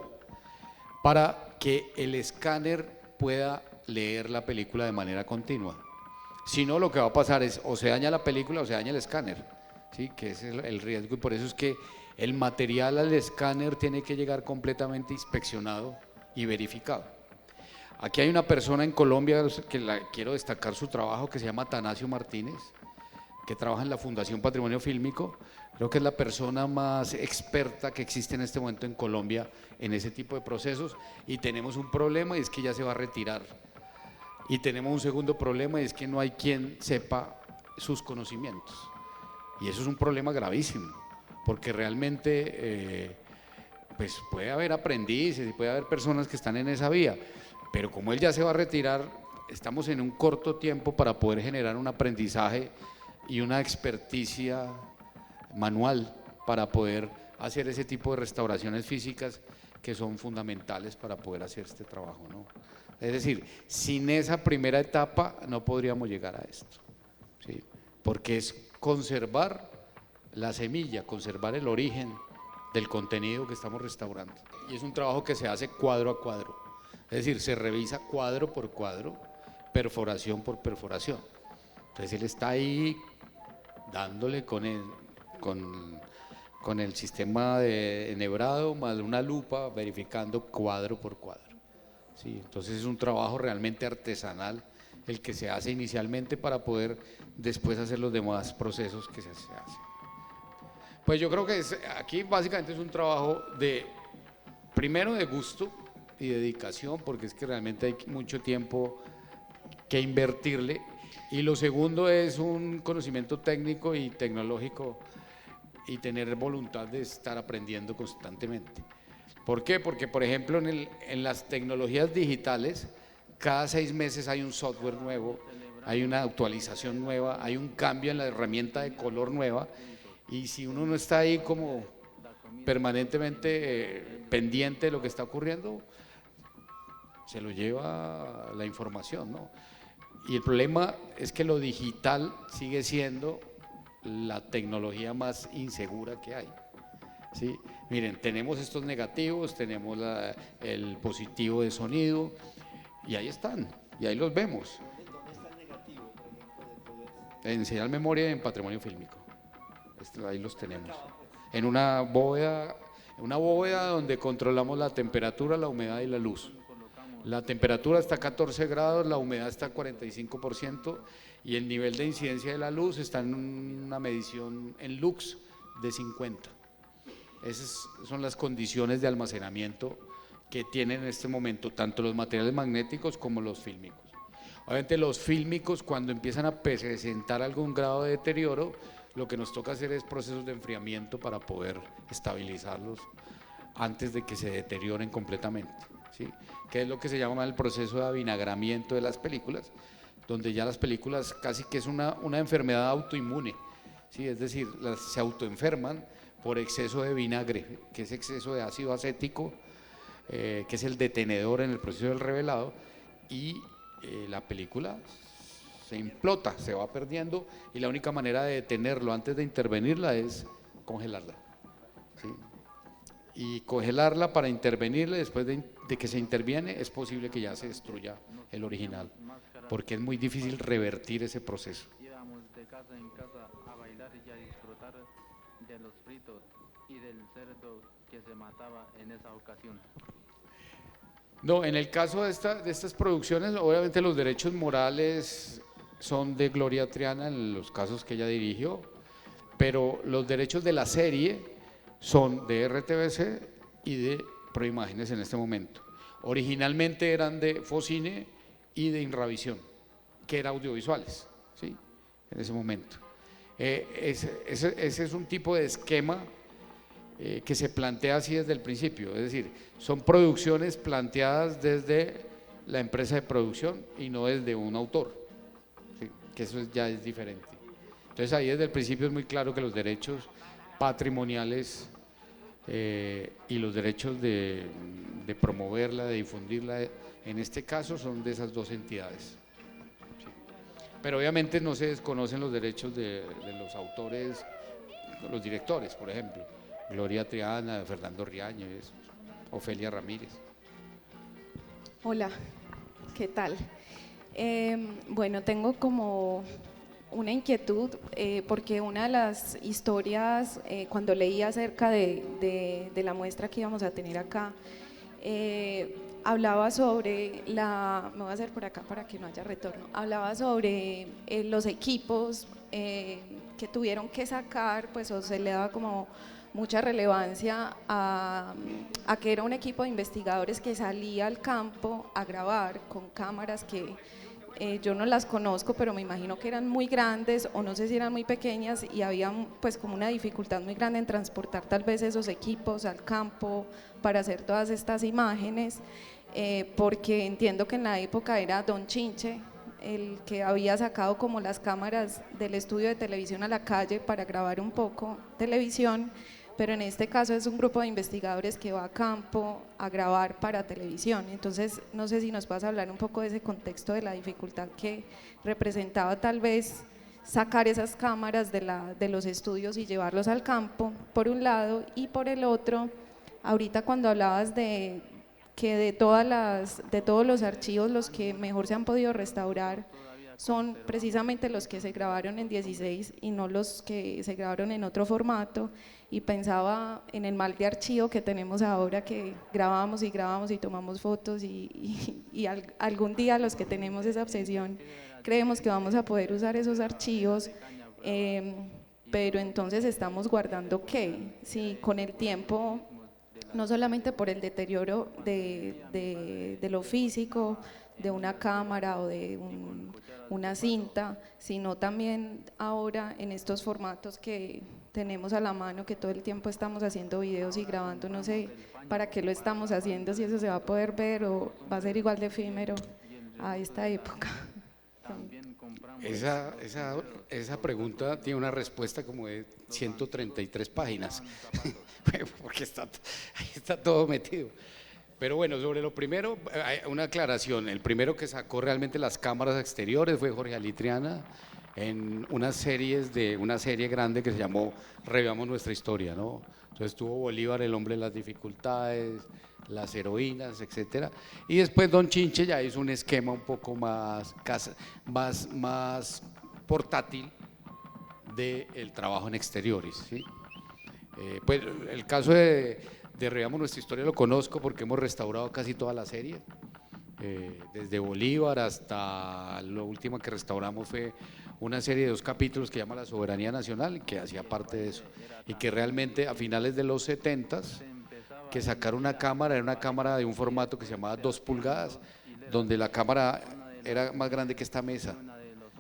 para que el escáner pueda leer la película de manera continua. Si no, lo que va a pasar es o se daña la película o se daña el escáner, ¿sí? Que ese es el riesgo y por eso es que el material al escáner tiene que llegar completamente inspeccionado y verificado. Aquí hay una persona en Colombia que quiero destacar su trabajo, que se llama Atanasio Martínez, que trabaja en la Fundación Patrimonio Fílmico. Creo que es la persona más experta que existe en este momento en Colombia en ese tipo de procesos y tenemos un problema y es que ya se va a retirar. Y tenemos un segundo problema y es que no hay quien sepa sus conocimientos. Y eso es un problema gravísimo, porque realmente pues puede haber aprendices y puede haber personas que están en esa vía, pero como él ya se va a retirar, estamos en un corto tiempo para poder generar un aprendizaje y una experticia manual para poder hacer ese tipo de restauraciones físicas que son fundamentales para poder hacer este trabajo, ¿no? Es decir, sin esa primera etapa no podríamos llegar a esto, ¿sí? Porque es conservar la semilla, conservar el origen del contenido que estamos restaurando. Y es un trabajo que se hace cuadro a cuadro, es decir, se revisa cuadro por cuadro, perforación por perforación. Entonces él está ahí dándole con el sistema de enhebrado más una lupa, verificando cuadro por cuadro. Sí, entonces es un trabajo realmente artesanal el que se hace inicialmente para poder después hacer los demás procesos que se hacen. Pues yo creo que aquí básicamente es un trabajo primero de gusto y dedicación, porque es que realmente hay mucho tiempo que invertirle, y lo segundo es un conocimiento técnico y tecnológico y tener voluntad de estar aprendiendo constantemente. ¿Por qué? Porque, por ejemplo, en las tecnologías digitales, cada 6 meses hay un software nuevo, hay una actualización nueva, hay un cambio en la herramienta de color nueva, y si uno no está ahí como permanentemente pendiente de lo que está ocurriendo, se lo lleva la información, ¿no? Y el problema es que lo digital sigue siendo la tecnología más insegura que hay, ¿sí? Miren, tenemos estos negativos, tenemos el positivo de sonido y ahí están, y ahí los vemos. ¿Dónde está el negativo, por ejemplo, En Señal Memoria y en Patrimonio Fílmico. Ahí los tenemos. En una bóveda donde controlamos la temperatura, la humedad y la luz. La temperatura está a 14 grados, la humedad está a 45% y el nivel de incidencia de la luz está en una medición en lux de 50. Esas son las condiciones de almacenamiento que tienen en este momento tanto los materiales magnéticos como los fílmicos. Obviamente los fílmicos, cuando empiezan a presentar algún grado de deterioro, lo que nos toca hacer es procesos de enfriamiento para poder estabilizarlos antes de que se deterioren completamente, ¿sí? Que es lo que se llama el proceso de avinagramiento de las películas, donde ya las películas casi que es una enfermedad autoinmune, ¿sí? Es decir, se autoenferman por exceso de vinagre, que es exceso de ácido acético, que es el detenedor en el proceso del revelado, y la película se implota, se va perdiendo, y la única manera de detenerlo antes de intervenirla es congelarla, ¿sí? Y congelarla para intervenirle, después de que se interviene, es posible que ya se destruya el original, porque es muy difícil revertir ese proceso. Íbamos de casa en casa a bailar y a disfrutar de los fritos y del cerdo que se mataba en esa ocasión. No, en el caso de estas producciones, obviamente los derechos morales son de Gloria Triana en los casos que ella dirigió, pero los derechos de la serie son de RTBC y de Proimágenes en este momento. Originalmente eran de Focine y de Inravisión, que eran audiovisuales, ¿sí? En ese momento. Ese es un tipo de esquema que se plantea así desde el principio, es decir, son producciones planteadas desde la empresa de producción y no desde un autor, ¿sí? Que eso ya es diferente. Entonces ahí desde el principio es muy claro que los derechos patrimoniales y los derechos de promoverla, de difundirla, en este caso son de esas dos entidades. ¿Sí? Pero obviamente no se desconocen los derechos de los autores, los directores, por ejemplo, Gloria Triana, Fernando Riaño, Ofelia Ramírez. Hola, ¿qué tal? Bueno, tengo como una inquietud porque una de las historias, cuando leí acerca de la muestra que íbamos a tener acá, hablaba sobre me voy a hacer por acá para que no haya retorno, hablaba sobre los equipos que tuvieron que sacar, pues o se le daba como mucha relevancia a que era un equipo de investigadores que salía al campo a grabar con cámaras que yo no las conozco, pero me imagino que eran muy grandes o no sé si eran muy pequeñas, y había pues como una dificultad muy grande en transportar tal vez esos equipos al campo para hacer todas estas imágenes, porque entiendo que en la época era Don Chinche el que había sacado como las cámaras del estudio de televisión a la calle para grabar un poco televisión, pero en este caso es un grupo de investigadores que va a campo a grabar para televisión. Entonces no sé si nos puedas hablar un poco de ese contexto, de la dificultad que representaba tal vez sacar esas cámaras de los estudios y llevarlos al campo, por un lado, y por el otro, ahorita cuando hablabas de que de todos los archivos los que mejor se han podido restaurar son precisamente los que se grabaron en 16 y no los que se grabaron en otro formato, y pensaba en el mal de archivo que tenemos ahora, que grabamos y tomamos fotos y algún día los que tenemos esa obsesión creemos que vamos a poder usar esos archivos, pero entonces estamos guardando ¿qué? Si con el tiempo, no solamente por el deterioro de lo físico, de una cámara o de una cinta, sino también ahora en estos formatos que tenemos a la mano, que todo el tiempo estamos haciendo videos y grabando, no sé para qué lo estamos haciendo, si eso se va a poder ver o va a ser igual de efímero a esta época. Esa pregunta tiene una respuesta como de 133 páginas, porque ahí está todo metido. Pero bueno, sobre lo primero, una aclaración. El primero que sacó realmente las cámaras exteriores fue Jorge Alitriana en una serie grande que se llamó Reveamos Nuestra Historia, ¿no? Entonces tuvo Bolívar, el hombre de las dificultades, las heroínas, etcétera. Y después Don Chinche ya hizo un esquema un poco más portátil del trabajo en exteriores, ¿sí? Pues el caso de Reveamos Nuestra Historia lo conozco porque hemos restaurado casi toda la serie, desde Bolívar hasta lo último que restauramos fue una serie de 2 capítulos que llama La Soberanía Nacional, que hacía parte de eso, y que realmente a finales de los 70s, que sacaron una cámara, era una cámara de un formato que se llamaba 2 pulgadas, donde la cámara era más grande que esta mesa,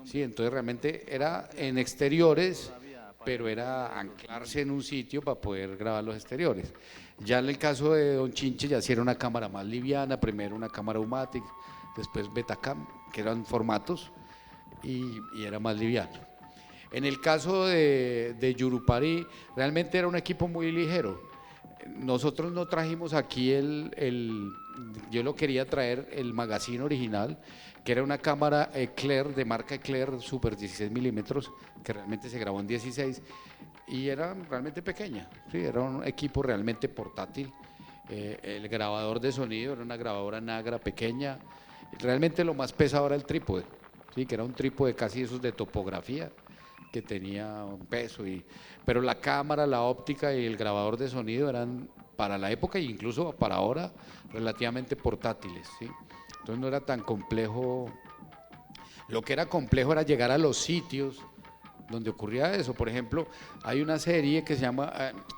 sí, entonces realmente era en exteriores pero era anclarse en un sitio para poder grabar los exteriores. Ya en el caso de Don Chinche ya sí era una cámara más liviana, primero una cámara Umatic, después Betacam, que eran formatos, y era más liviano. En el caso de Yurupari, realmente era un equipo muy ligero. Nosotros no trajimos aquí yo lo quería traer el magazine original, que era una cámara Eclair, de marca Eclair, super 16 milímetros, que realmente se grabó en 16, y era realmente pequeña, ¿sí? Era un equipo realmente portátil. El grabador de sonido era una grabadora Nagra pequeña, realmente lo más pesado era el trípode, ¿sí? Que era un trípode casi esos de topografía, que tenía un peso, pero la cámara, la óptica y el grabador de sonido eran para la época e incluso para ahora relativamente portátiles, ¿sí? Entonces no era tan complejo. Lo que era complejo era llegar a los sitios donde ocurría eso. Por ejemplo, hay una serie que se llama,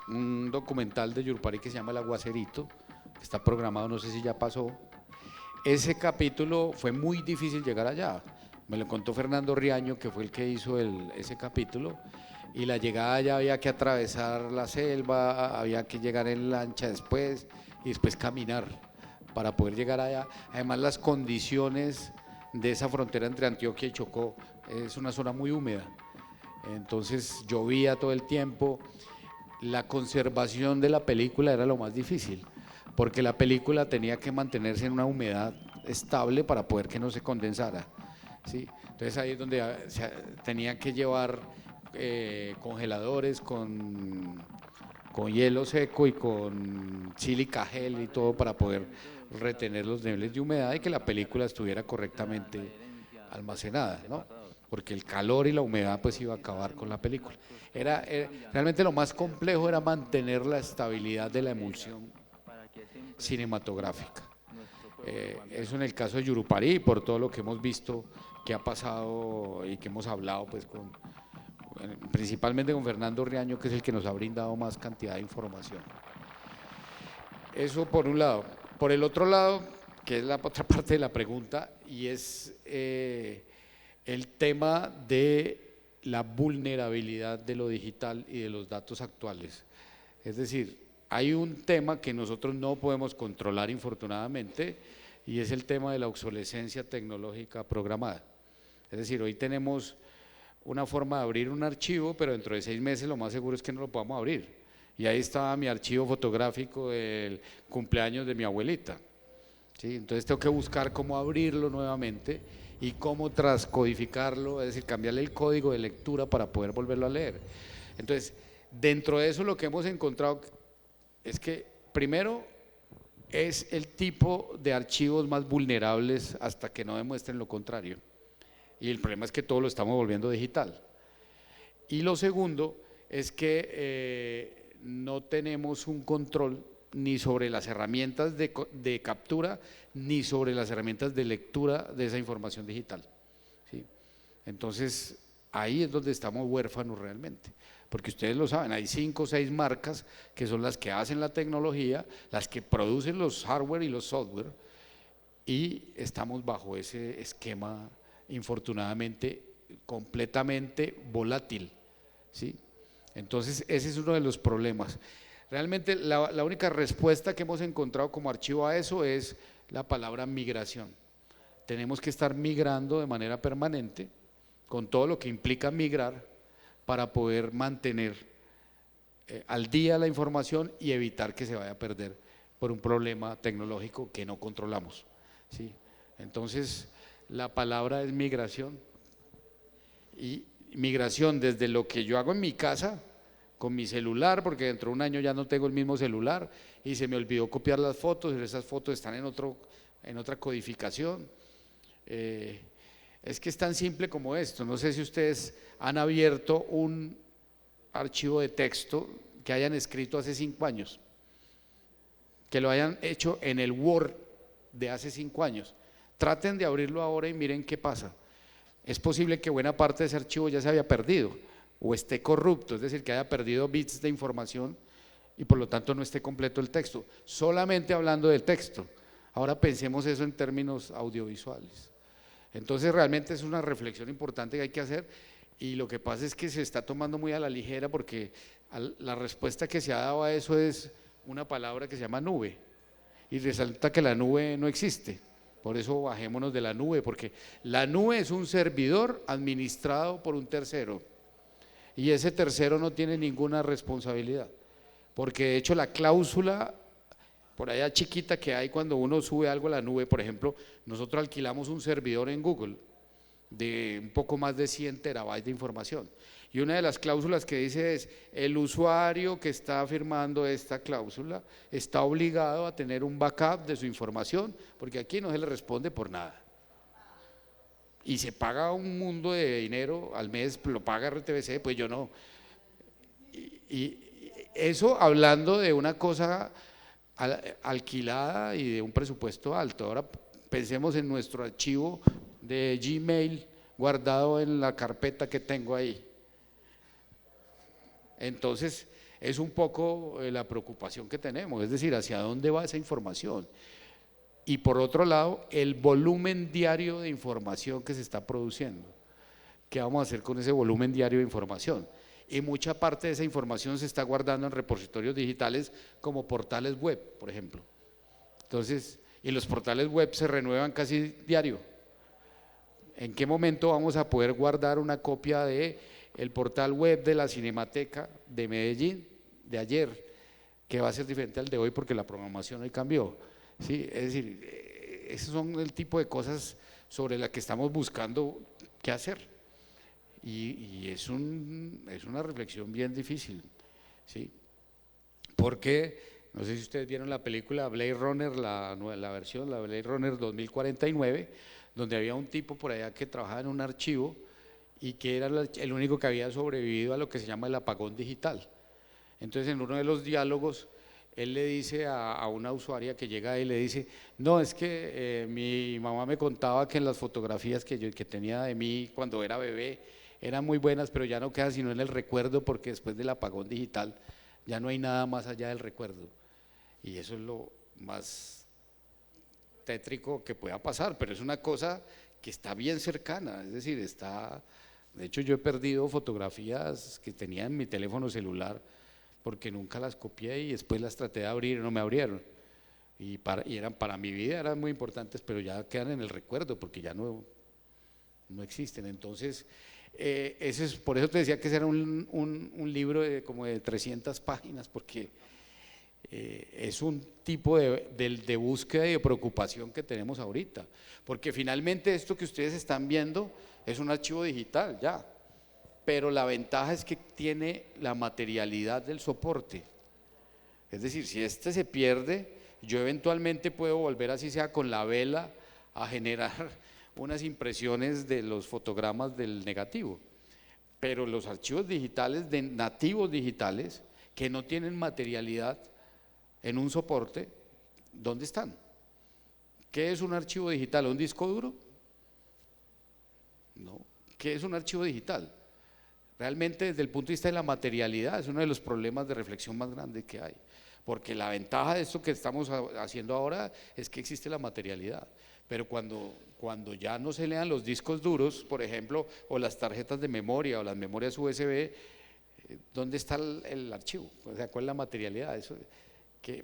un documental de Yurupari que se llama El Aguacerito, que está programado, no sé si ya pasó. Ese capítulo fue muy difícil llegar allá. Me lo contó Fernando Riaño, que fue el que hizo ese capítulo, y la llegada allá había que atravesar la selva, había que llegar en lancha después y después caminar para poder llegar allá. Además, las condiciones de esa frontera entre Antioquia y Chocó es una zona muy húmeda, entonces llovía todo el tiempo. La conservación de la película era lo más difícil, porque la película tenía que mantenerse en una humedad estable para poder que no se condensara, ¿sí? Entonces ahí es donde tenía que llevar congeladores con hielo seco y con sílica gel y todo para poder retener los niveles de humedad y que la película estuviera correctamente almacenada, ¿no? Porque el calor y la humedad pues iba a acabar con la película. Realmente lo más complejo era mantener la estabilidad de la emulsión cinematográfica. Eso en el caso de Yurupari, por todo lo que hemos visto que ha pasado y que hemos hablado pues principalmente con Fernando Riaño, que es el que nos ha brindado más cantidad de información. Eso por un lado. Por el otro lado, que es la otra parte de la pregunta, y es el tema de la vulnerabilidad de lo digital y de los datos actuales. Es decir, hay un tema que nosotros no podemos controlar, infortunadamente, y es el tema de la obsolescencia tecnológica programada. Es decir, hoy tenemos una forma de abrir un archivo, pero dentro de 6 meses lo más seguro es que no lo podamos abrir. Y ahí estaba mi archivo fotográfico del cumpleaños de mi abuelita, ¿sí? Entonces tengo que buscar cómo abrirlo nuevamente y cómo transcodificarlo, es decir, cambiarle el código de lectura para poder volverlo a leer. Entonces, dentro de eso lo que hemos encontrado es que, primero, es el tipo de archivos más vulnerables hasta que no demuestren lo contrario. Y el problema es que todo lo estamos volviendo digital. Y lo segundo es que no tenemos un control ni sobre las herramientas de captura, ni sobre las herramientas de lectura de esa información digital, ¿sí? Entonces, ahí es donde estamos huérfanos realmente, porque ustedes lo saben, hay 5 o 6 marcas que son las que hacen la tecnología, las que producen los hardware y los software, y estamos bajo ese esquema, infortunadamente, completamente volátil, ¿sí? Entonces, ese es uno de los problemas. Realmente la única respuesta que hemos encontrado como archivo a eso es la palabra migración. Tenemos que estar migrando de manera permanente, con todo lo que implica migrar, para poder mantener al día la información y evitar que se vaya a perder por un problema tecnológico que no controlamos, ¿sí? Entonces, la palabra es migración, y migración desde lo que yo hago en mi casa, con mi celular, porque dentro de un año ya no tengo el mismo celular y se me olvidó copiar las fotos y esas fotos están en otra codificación. Es que es tan simple como esto. No sé si ustedes han abierto un archivo de texto que hayan escrito hace 5 años, que lo hayan hecho en el Word de hace 5 años. Traten de abrirlo ahora y miren qué pasa. Es posible que buena parte de ese archivo ya se haya perdido o esté corrupto, es decir, que haya perdido bits de información y por lo tanto no esté completo el texto, solamente hablando del texto. Ahora pensemos eso en términos audiovisuales. Entonces realmente es una reflexión importante que hay que hacer y lo que pasa es que se está tomando muy a la ligera porque la respuesta que se ha dado a eso es una palabra que se llama nube, y resalta que la nube no existe. Por eso bajémonos de la nube, porque la nube es un servidor administrado por un tercero, y ese tercero no tiene ninguna responsabilidad, porque de hecho la cláusula por allá chiquita que hay cuando uno sube algo a la nube, por ejemplo, nosotros alquilamos un servidor en Google de un poco más de 100 terabytes de información, y una de las cláusulas que dice es: el usuario que está firmando esta cláusula está obligado a tener un backup de su información, porque aquí no se le responde por nada, y se paga un mundo de dinero al mes, lo paga RTBC, pues yo no. Y eso hablando de una cosa alquilada y de un presupuesto alto. Ahora pensemos en nuestro archivo de Gmail guardado en la carpeta que tengo ahí. Entonces es un poco la preocupación que tenemos, es decir, hacia dónde va esa información. Y por otro lado, el volumen diario de información que se está produciendo. ¿Qué vamos a hacer con ese volumen diario de información? Y mucha parte de esa información se está guardando en repositorios digitales como portales web, por ejemplo. Entonces, y los portales web se renuevan casi diario. ¿En qué momento vamos a poder guardar una copia de el portal web de la Cinemateca de Medellín de ayer, que va a ser diferente al de hoy porque la programación hoy cambió? ¿Sí? Es decir, esos son el tipo de cosas sobre las que estamos buscando qué hacer. Y es una reflexión bien difícil, ¿sí? Porque, no sé si ustedes vieron la película Blade Runner, la versión, la Blade Runner 2049, donde había un tipo por allá que trabajaba en un archivo y que era el único que había sobrevivido a lo que se llama el apagón digital. Entonces, en uno de los diálogos, él le dice a una usuaria que llega ahí y le dice: no, es que mi mamá me contaba que en las fotografías que tenía de mí cuando era bebé eran muy buenas, pero ya no queda sino en el recuerdo, porque después del apagón digital ya no hay nada más allá del recuerdo. Y eso es lo más tétrico que pueda pasar, pero es una cosa que está bien cercana, es decir, de hecho yo he perdido fotografías que tenía en mi teléfono celular porque nunca las copié y después las traté de abrir y no me abrieron, y eran para mi vida, eran muy importantes, pero ya quedan en el recuerdo porque ya no existen. Entonces por eso te decía que ese era un libro como de 300 páginas, porque es un tipo de búsqueda y de preocupación que tenemos ahorita, porque finalmente esto que ustedes están viendo es un archivo digital ya, pero la ventaja es que tiene la materialidad del soporte. Es decir, si este se pierde, yo eventualmente puedo volver, así sea con la vela, a generar unas impresiones de los fotogramas del negativo, pero los archivos digitales, nativos digitales, que no tienen materialidad en un soporte, ¿dónde están? ¿Qué es un archivo digital? ¿Un disco duro? No. ¿Qué es un archivo digital? Realmente, desde el punto de vista de la materialidad, es uno de los problemas de reflexión más grandes que hay, porque la ventaja de esto que estamos haciendo ahora es que existe la materialidad, pero cuando ya no se lean los discos duros, por ejemplo, o las tarjetas de memoria o las memorias USB, ¿dónde está el archivo? O sea, ¿cuál es la materialidad?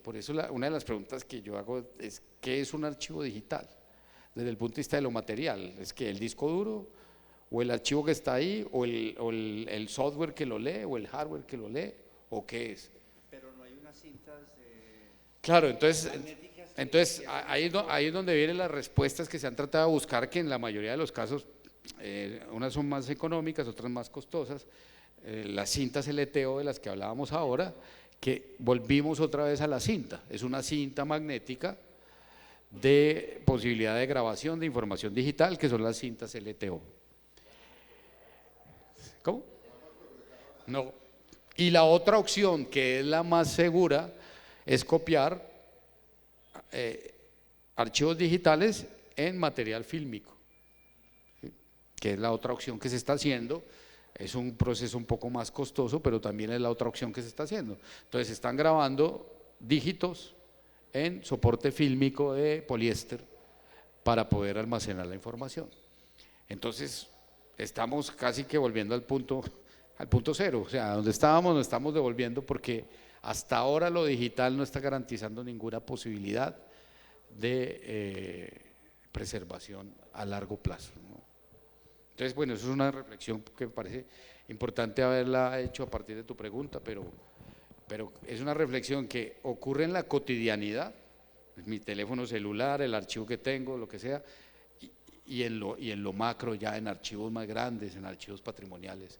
Por eso una de las preguntas que yo hago es: ¿qué es un archivo digital? Desde el punto de vista de lo material, ¿es que el disco duro, o el archivo que está ahí, o el software que lo lee, o el hardware que lo lee, o qué es? Pero no hay unas cintas claro, entonces ahí es donde vienen las respuestas que se han tratado de buscar, que en la mayoría de los casos, unas son más económicas, otras más costosas. Las cintas LTO de las que hablábamos ahora, que volvimos otra vez a la cinta, es una cinta magnética de posibilidad de grabación de información digital, que son las cintas LTO. ¿Cómo? No. Y la otra opción, que es la más segura, es copiar archivos digitales en material fílmico, ¿sí? Que es la otra opción que se está haciendo. Es un proceso un poco más costoso, pero también es la otra opción que se está haciendo. Entonces se están grabando dígitos en soporte fílmico de poliéster para poder almacenar la información. Entonces estamos casi que volviendo al punto cero, o sea, donde estábamos nos estamos devolviendo porque hasta ahora lo digital no está garantizando ninguna posibilidad de preservación a largo plazo, ¿no? Entonces, bueno, eso es una reflexión que me parece importante haberla hecho a partir de tu pregunta, pero es una reflexión que ocurre en la cotidianidad, mi teléfono celular, el archivo que tengo, lo que sea, y en lo macro, ya en archivos más grandes, en archivos patrimoniales,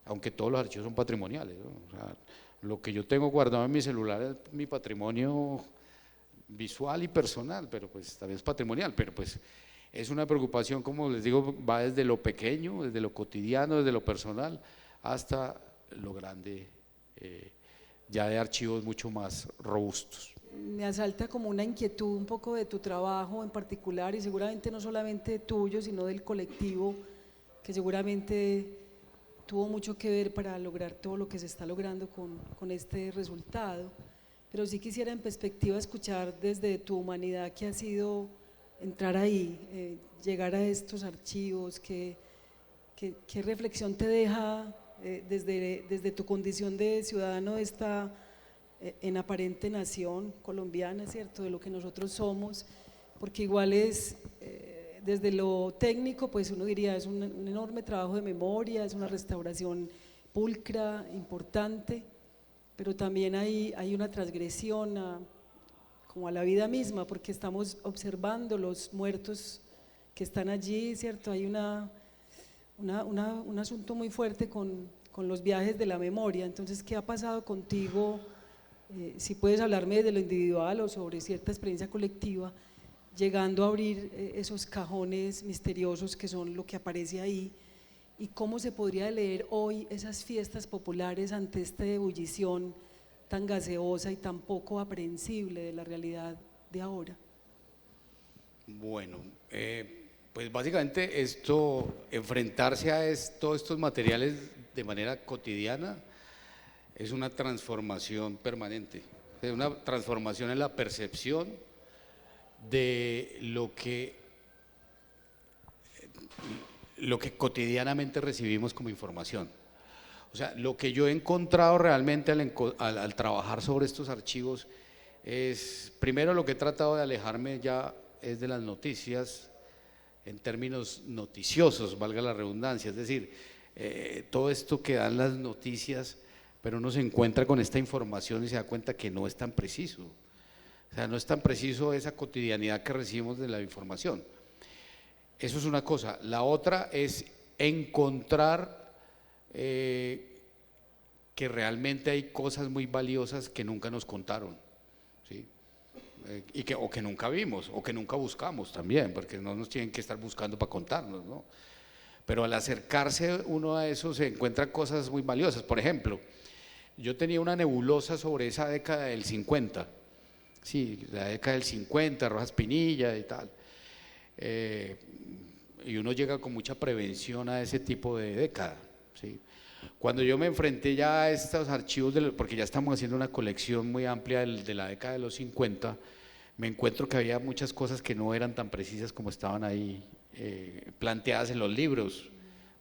aunque todos los archivos son patrimoniales, ¿no? O sea, lo que yo tengo guardado en mi celular es mi patrimonio visual y personal, pero pues también es patrimonial, pero pues es una preocupación, como les digo, va desde lo pequeño, desde lo cotidiano, desde lo personal, hasta lo grande, ya de archivos mucho más robustos. Me asalta como una inquietud un poco de tu trabajo en particular y seguramente no solamente tuyo, sino del colectivo, que seguramente tuvo mucho que ver para lograr todo lo que se está logrando con este resultado. Pero sí quisiera en perspectiva escuchar desde tu humanidad qué ha sido entrar ahí, llegar a estos archivos, qué reflexión te deja desde tu condición de ciudadano de esta en aparente nación colombiana, ¿cierto?, de lo que nosotros somos, porque igual es, desde lo técnico, pues uno diría, es un enorme trabajo de memoria, es una restauración pulcra, importante, pero también hay una transgresión como a la vida misma, porque estamos observando los muertos que están allí, ¿cierto? Hay un asunto muy fuerte con los viajes de la memoria. Entonces, ¿qué ha pasado contigo? Si puedes hablarme de lo individual o sobre cierta experiencia colectiva, llegando a abrir esos cajones misteriosos que son lo que aparece ahí, y cómo se podría leer hoy esas fiestas populares ante esta ebullición tan gaseosa y tan poco aprehensible de la realidad de ahora. Bueno, pues básicamente enfrentarse a todos estos materiales de manera cotidiana es una transformación permanente, es una transformación en la percepción de lo que cotidianamente recibimos como información. O sea, lo que yo he encontrado realmente al trabajar sobre estos archivos es, primero, lo que he tratado de alejarme ya es de las noticias en términos noticiosos, valga la redundancia, es decir, todo esto que dan las noticias, pero uno se encuentra con esta información y se da cuenta que no es tan preciso, o sea, no es tan preciso esa cotidianidad que recibimos de la información. Eso es una cosa. La otra es encontrar que realmente hay cosas muy valiosas que nunca nos contaron, ¿sí? O que nunca vimos, o que nunca buscamos también, porque no nos tienen que estar buscando para contarnos, ¿no? Pero al acercarse uno a eso se encuentran cosas muy valiosas. Por ejemplo, yo tenía una nebulosa sobre esa década del 50, sí, la década del 50, Rojas Pinilla y tal. Y uno llega con mucha prevención a ese tipo de década, ¿sí? Cuando yo me enfrenté ya a estos archivos, porque ya estamos haciendo una colección muy amplia de la década de los 50, me encuentro que había muchas cosas que no eran tan precisas como estaban ahí planteadas en los libros.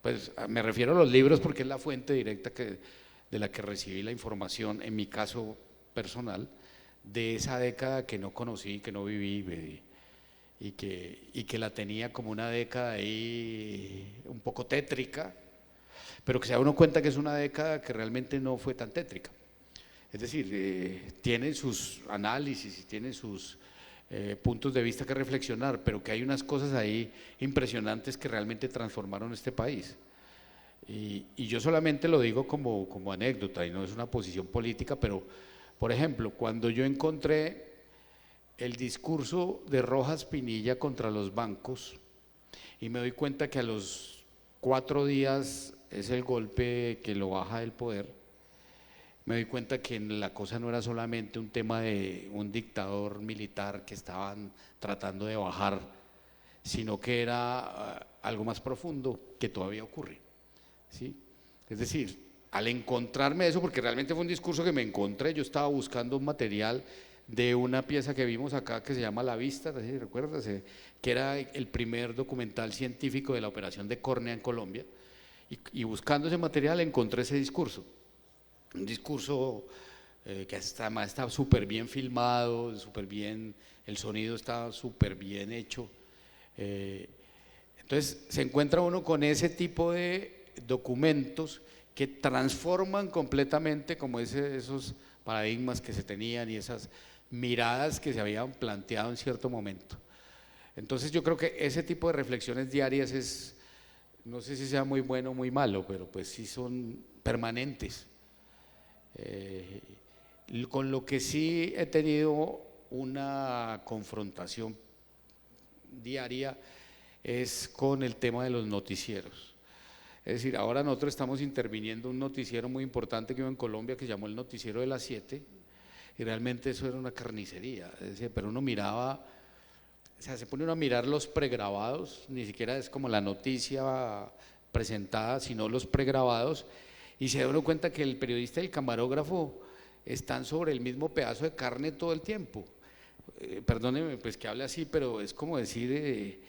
Pues me refiero a los libros porque es la fuente directa de la que recibí la información, en mi caso personal, de esa década que no conocí, que no viví, y que la tenía como una década ahí un poco tétrica, pero que se da uno cuenta que es una década que realmente no fue tan tétrica. Es decir, tiene sus análisis y tiene sus puntos de vista que reflexionar, pero que hay unas cosas ahí impresionantes que realmente transformaron este país. Y yo solamente lo digo como anécdota y no es una posición política, pero por ejemplo, cuando yo encontré el discurso de Rojas Pinilla contra los bancos y me doy cuenta que a los 4 días es el golpe que lo baja del poder, me doy cuenta que la cosa no era solamente un tema de un dictador militar que estaban tratando de bajar, sino que era algo más profundo que todavía ocurre, ¿sí? Es decir, al encontrarme eso, porque realmente fue un discurso que me encontré, yo estaba buscando un material de una pieza que vimos acá que se llama La Vista, no sé si recuerdas, que era el primer documental científico de la operación de córnea en Colombia, y buscando ese material encontré ese discurso, un discurso que además está súper bien filmado, súper bien, el sonido está súper bien hecho. Entonces se encuentra uno con ese tipo de documentos que transforman completamente como esos paradigmas que se tenían y esas miradas que se habían planteado en cierto momento. Entonces yo creo que ese tipo de reflexiones diarias es, no sé si sea muy bueno o muy malo, pero pues sí son permanentes. Con lo que sí he tenido una confrontación diaria es con el tema de los noticieros. Es decir, ahora nosotros estamos interviniendo un noticiero muy importante que hubo en Colombia que se llamó el Noticiero de las 7, y realmente eso era una carnicería, es decir, pero uno miraba, o sea, se pone uno a mirar los pregrabados, ni siquiera es como la noticia presentada, sino los pregrabados, y se da uno cuenta que el periodista y el camarógrafo están sobre el mismo pedazo de carne todo el tiempo. Perdóneme pues que hable así, pero es como decir,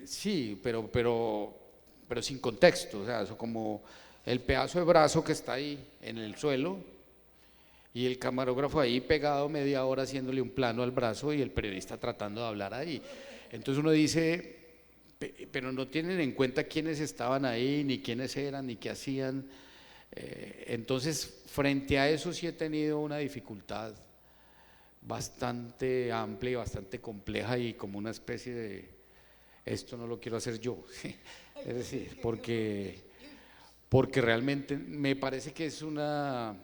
sí, pero sin contexto, o sea, eso como el pedazo de brazo que está ahí en el suelo y el camarógrafo ahí pegado media hora haciéndole un plano al brazo y el periodista tratando de hablar ahí. Entonces uno dice, pero no tienen en cuenta quiénes estaban ahí, ni quiénes eran, ni qué hacían. Entonces, frente a eso sí he tenido una dificultad bastante amplia y bastante compleja y como una especie de, esto no lo quiero hacer yo, es decir, porque realmente me parece que es no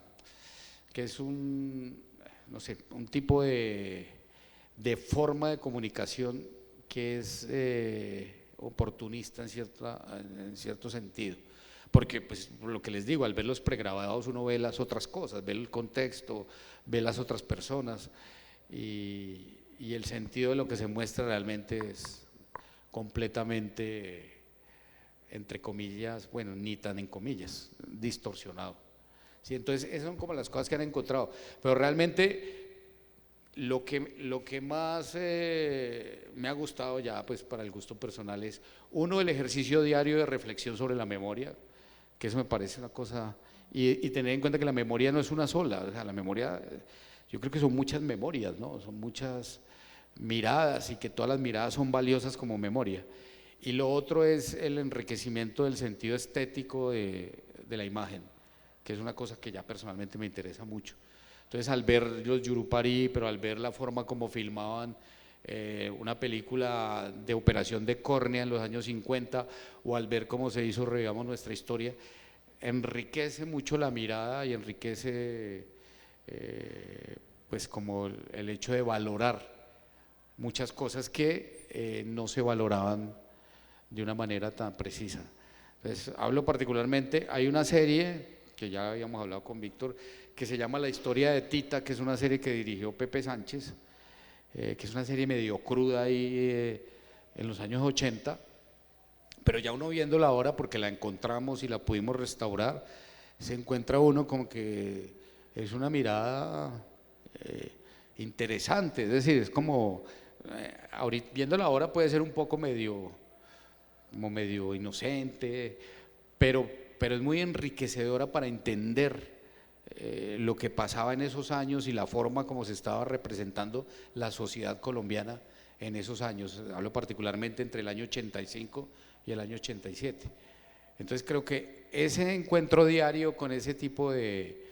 sé, un tipo de forma de comunicación que es oportunista en cierto sentido. Porque, pues, por lo que les digo, al ver los pregrabados uno ve las otras cosas, ve el contexto, ve las otras personas y el sentido de lo que se muestra realmente es completamente, entre comillas, bueno, ni tan en comillas, distorsionado. ¿Sí? Entonces, esas son como las cosas que han encontrado. Pero realmente lo que más me ha gustado ya, pues para el gusto personal, es uno, el ejercicio diario de reflexión sobre la memoria, que eso me parece una cosa, y tener en cuenta que la memoria no es una sola, o sea, la memoria, yo creo que son muchas memorias, ¿no? Son muchas miradas y que todas las miradas son valiosas como memoria. Y lo otro es el enriquecimiento del sentido estético de la imagen, que es una cosa que ya personalmente me interesa mucho. Entonces, al ver los Yurupari, pero al ver la forma como filmaban una película de operación de córnea en los años 50, o al ver cómo se hizo Revivamos Nuestra Historia, enriquece mucho la mirada y enriquece pues como el hecho de valorar muchas cosas que no se valoraban de una manera tan precisa. Entonces, hablo particularmente, hay una serie que ya habíamos hablado con Víctor, que se llama La Historia de Tita, que es una serie que dirigió Pepe Sánchez, que es una serie medio cruda ahí en los años 80, pero ya uno viéndola ahora, porque la encontramos y la pudimos restaurar, se encuentra uno como que es una mirada interesante, es decir, es como, ahorita, viéndola ahora puede ser un poco medio inocente, pero es muy enriquecedora para entender lo que pasaba en esos años y la forma como se estaba representando la sociedad colombiana en esos años. Hablo particularmente entre el año 85 y el año 87. Entonces creo que ese encuentro diario con ese tipo de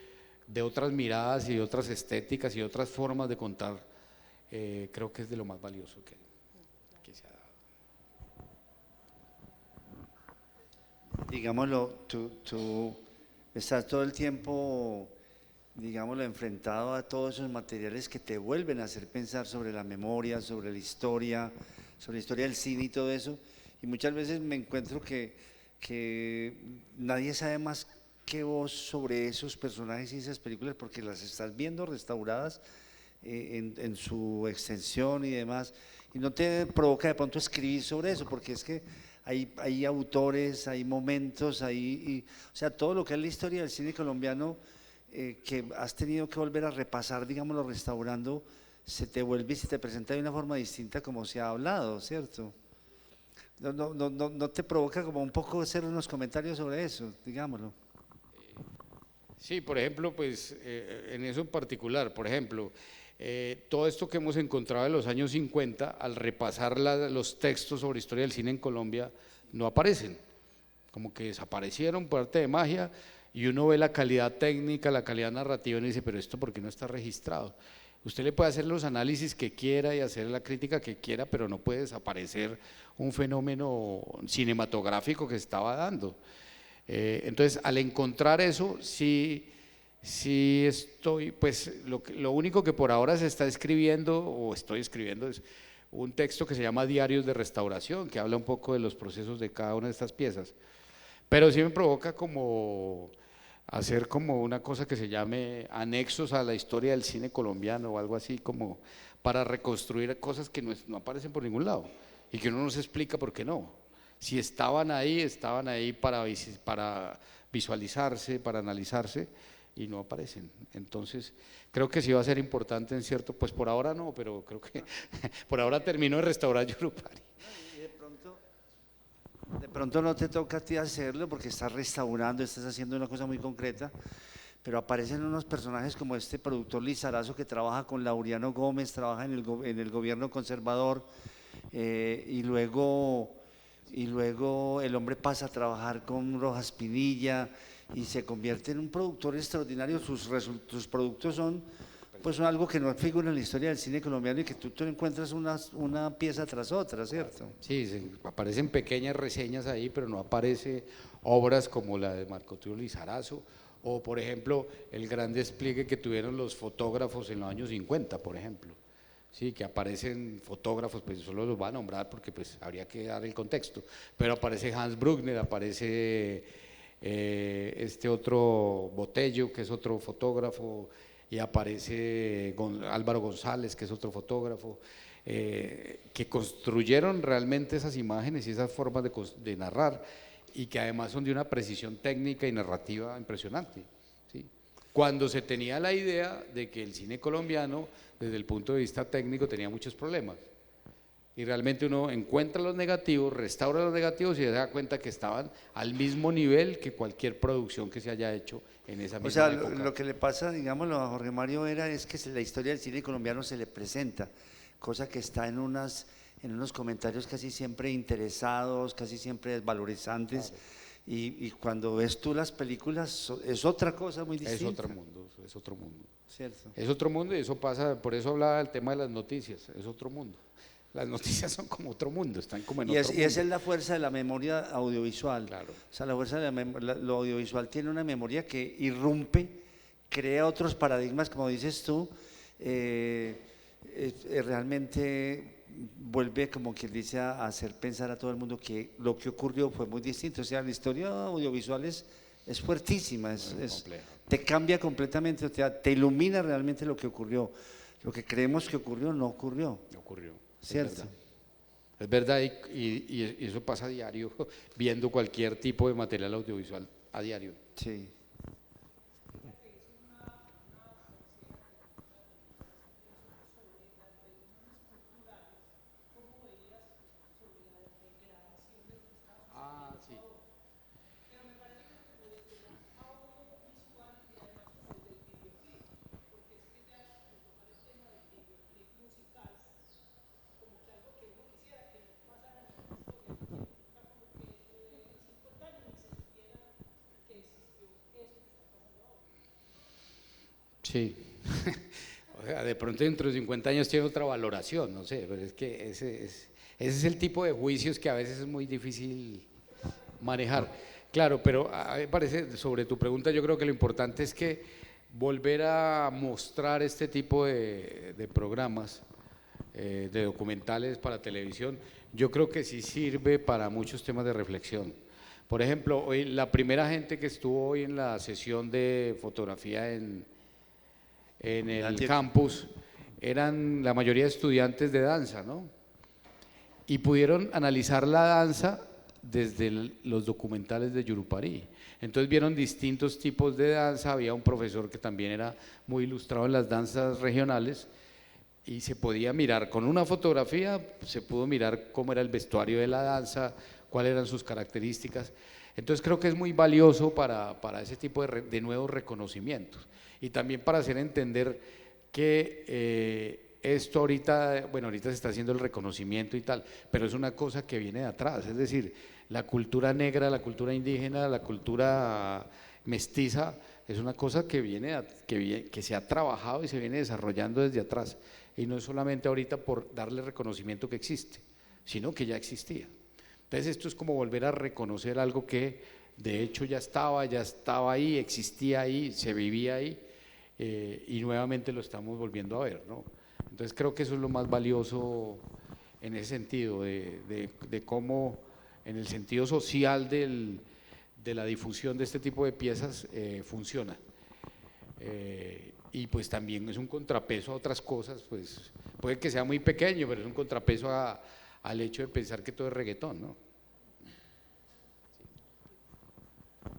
otras miradas y otras estéticas y otras formas de contar, creo que es de lo más valioso que se ha dado. Digámoslo, tú estás todo el tiempo, digámoslo, enfrentado a todos esos materiales que te vuelven a hacer pensar sobre la memoria, sobre la historia del cine y todo eso, y muchas veces me encuentro que nadie sabe más que vos sobre esos personajes y esas películas porque las estás viendo restauradas en su extensión y demás, y no te provoca de pronto escribir sobre eso, porque es que hay autores, hay momentos, o sea, todo lo que es la historia del cine colombiano que has tenido que volver a repasar, digámoslo, restaurando, se te vuelve y se te presenta de una forma distinta como se ha hablado, ¿cierto? ¿No te provoca como un poco hacer unos comentarios sobre eso, digámoslo? Sí, por ejemplo, pues en eso en particular, por ejemplo, todo esto que hemos encontrado en los años 50, al repasar los textos sobre historia del cine en Colombia, no aparecen, como que desaparecieron por arte de magia, y uno ve la calidad técnica, la calidad narrativa y dice, pero esto ¿por qué no está registrado? Usted le puede hacer los análisis que quiera y hacer la crítica que quiera, pero no puede desaparecer un fenómeno cinematográfico que se estaba dando. Entonces, al encontrar eso, sí estoy, pues lo único que por ahora se está escribiendo, o estoy escribiendo, es un texto que se llama Diarios de Restauración, que habla un poco de los procesos de cada una de estas piezas. Pero sí me provoca como hacer como una cosa que se llame anexos a la historia del cine colombiano o algo así, como para reconstruir cosas que no aparecen por ningún lado y que uno no se explica por qué no. Si estaban ahí para visualizarse, para analizarse, y no aparecen. Entonces, creo que sí va a ser importante en cierto, pues por ahora no, pero creo que por ahora termino de restaurar Yurupari. De pronto no te toca a ti hacerlo porque estás restaurando, estás haciendo una cosa muy concreta, pero aparecen unos personajes como este productor Lizarazo que trabaja con Laureano Gómez, trabaja en el gobierno conservador, y luego el hombre pasa a trabajar con Rojas Pinilla y se convierte en un productor extraordinario. Sus productos son pues algo que no figura en la historia del cine colombiano y que tú te encuentras una pieza tras otra, ¿cierto? Sí, aparecen pequeñas reseñas ahí, pero no aparece obras como la de Marco Tulio Lizarazo, o por ejemplo el gran despliegue que tuvieron los fotógrafos en los años 50, por ejemplo. Sí, que aparecen fotógrafos, pues solo los voy a nombrar porque pues habría que dar el contexto, pero aparece Hans Bruckner, aparece este otro Botello, que es otro fotógrafo, y aparece Álvaro González, que es otro fotógrafo, que construyeron realmente esas imágenes y esas formas de narrar, y que además son de una precisión técnica y narrativa impresionante. ¿Sí? Cuando se tenía la idea de que el cine colombiano, desde el punto de vista técnico, tenía muchos problemas. Y realmente uno encuentra los negativos, restaura los negativos y se da cuenta que estaban al mismo nivel que cualquier producción que se haya hecho en esa misma época. O sea, lo que le pasa, digámoslo, a Jorge Mario Vera es que la historia del cine colombiano se le presenta, cosa que está en unos comentarios casi siempre interesados, casi siempre desvalorizantes. Claro. Y cuando ves tú las películas es otra cosa muy distinta. Es otro mundo, es otro mundo. Cierto. Es otro mundo y eso pasa, por eso hablaba del tema de las noticias, es otro mundo. Las noticias son como otro mundo, están como en otro mundo. Y esa es la fuerza de la memoria audiovisual. Claro. O sea, la fuerza de lo audiovisual tiene una memoria que irrumpe, crea otros paradigmas, como dices tú, realmente vuelve, como quien dice, a hacer pensar a todo el mundo que lo que ocurrió fue muy distinto. O sea, la historia audiovisual es fuertísima, te cambia completamente, o sea, te ilumina realmente lo que ocurrió. Lo que creemos que ocurrió no ocurrió. No ocurrió. ¿Cierto? Es verdad, y eso pasa a diario, viendo cualquier tipo de material audiovisual a diario. Sí. Sí. Sí, o sea, de pronto dentro de 50 años tiene otra valoración, no sé, pero es que ese es el tipo de juicios que a veces es muy difícil manejar. Claro, pero a mí me parece, sobre tu pregunta, yo creo que lo importante es que volver a mostrar este tipo de programas, de documentales para televisión, yo creo que sí sirve para muchos temas de reflexión. Por ejemplo, hoy la primera gente que estuvo hoy en la sesión de fotografía en el campus eran la mayoría de estudiantes de danza, ¿no? Y pudieron analizar la danza desde los documentales de Yurupari. Entonces vieron distintos tipos de danza, había un profesor que también era muy ilustrado en las danzas regionales, y se podía mirar, con una fotografía se pudo mirar cómo era el vestuario de la danza, cuáles eran sus características. Entonces creo que es muy valioso para ese tipo de nuevos reconocimientos y también para hacer entender que esto ahorita, bueno, ahorita se está haciendo el reconocimiento y tal, pero es una cosa que viene de atrás, es decir, la cultura negra, la cultura indígena, la cultura mestiza, es una cosa que se ha trabajado y se viene desarrollando desde atrás, y no es solamente ahorita por darle reconocimiento que existe, sino que ya existía. Entonces esto es como volver a reconocer algo que de hecho ya estaba ahí, existía ahí, se vivía ahí, y nuevamente lo estamos volviendo a ver, ¿no? Entonces creo que eso es lo más valioso en ese sentido, de cómo en el sentido social de la difusión de este tipo de piezas funciona. Y pues también es un contrapeso a otras cosas, pues puede que sea muy pequeño, pero es un contrapeso al hecho de pensar que todo es reggaetón, ¿no?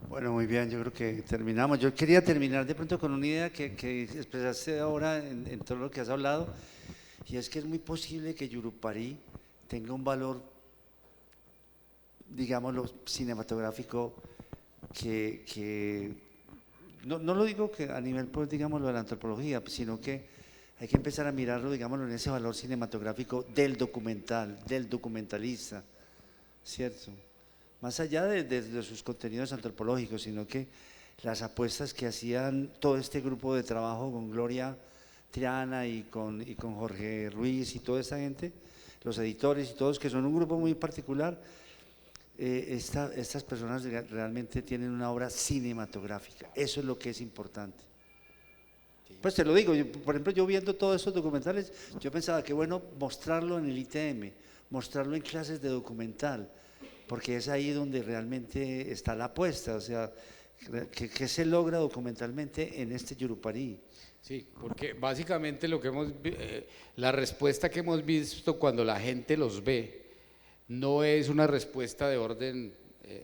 Bueno, muy bien, yo creo que terminamos. Yo quería terminar de pronto con una idea que expresaste ahora en todo lo que has hablado, y es que es muy posible que Yurupari tenga un valor, digámoslo, cinematográfico que no lo digo que a nivel, pues, digámoslo, de la antropología, sino que hay que empezar a mirarlo, digámoslo, en ese valor cinematográfico del documental, del documentalista, ¿cierto? Más allá de sus contenidos antropológicos, sino que las apuestas que hacían todo este grupo de trabajo con Gloria Triana y con Jorge Ruiz y toda esa gente, los editores y todos, que son un grupo muy particular, estas personas realmente tienen una obra cinematográfica, eso es lo que es importante. Pues te lo digo, por ejemplo, yo viendo todos esos documentales, yo pensaba que bueno mostrarlo en el ITM, mostrarlo en clases de documental, porque es ahí donde realmente está la apuesta, o sea, que se logra documentalmente en este Yurupari. Sí, porque básicamente la respuesta que hemos visto cuando la gente los ve no es una respuesta de orden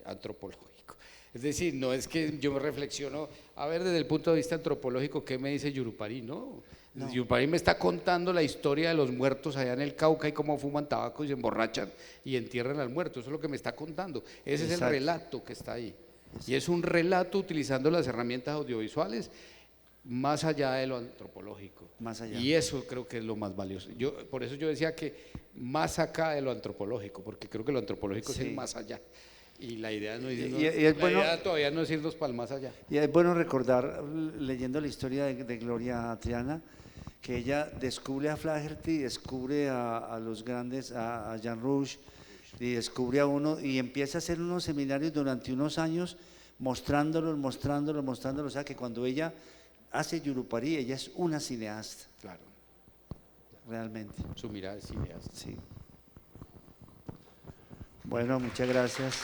antropológico. Es decir, no es que yo me reflexiono, a ver, desde el punto de vista antropológico, ¿qué me dice Yurupari? No. Yurupari me está contando la historia de los muertos allá en el Cauca y cómo fuman tabaco y se emborrachan y entierran al muerto. Eso es lo que me está contando. Ese es el relato que está ahí. Y es un relato utilizando las herramientas audiovisuales más allá de lo antropológico. Más allá. Y eso creo que es lo más valioso. Por eso yo decía que más acá de lo antropológico, porque creo que lo antropológico es el más allá. Y la idea, idea todavía no es irnos para el más allá. Y es bueno recordar, leyendo la historia de Gloria Triana, que ella descubre a Flaherty, descubre a los grandes, a Jean Rouge, y descubre a uno, y empieza a hacer unos seminarios durante unos años, mostrándolos, o sea que cuando ella hace Yurupari, ella es una cineasta. Claro. Realmente. Su mirada es cineasta. Sí. Bueno, muchas gracias.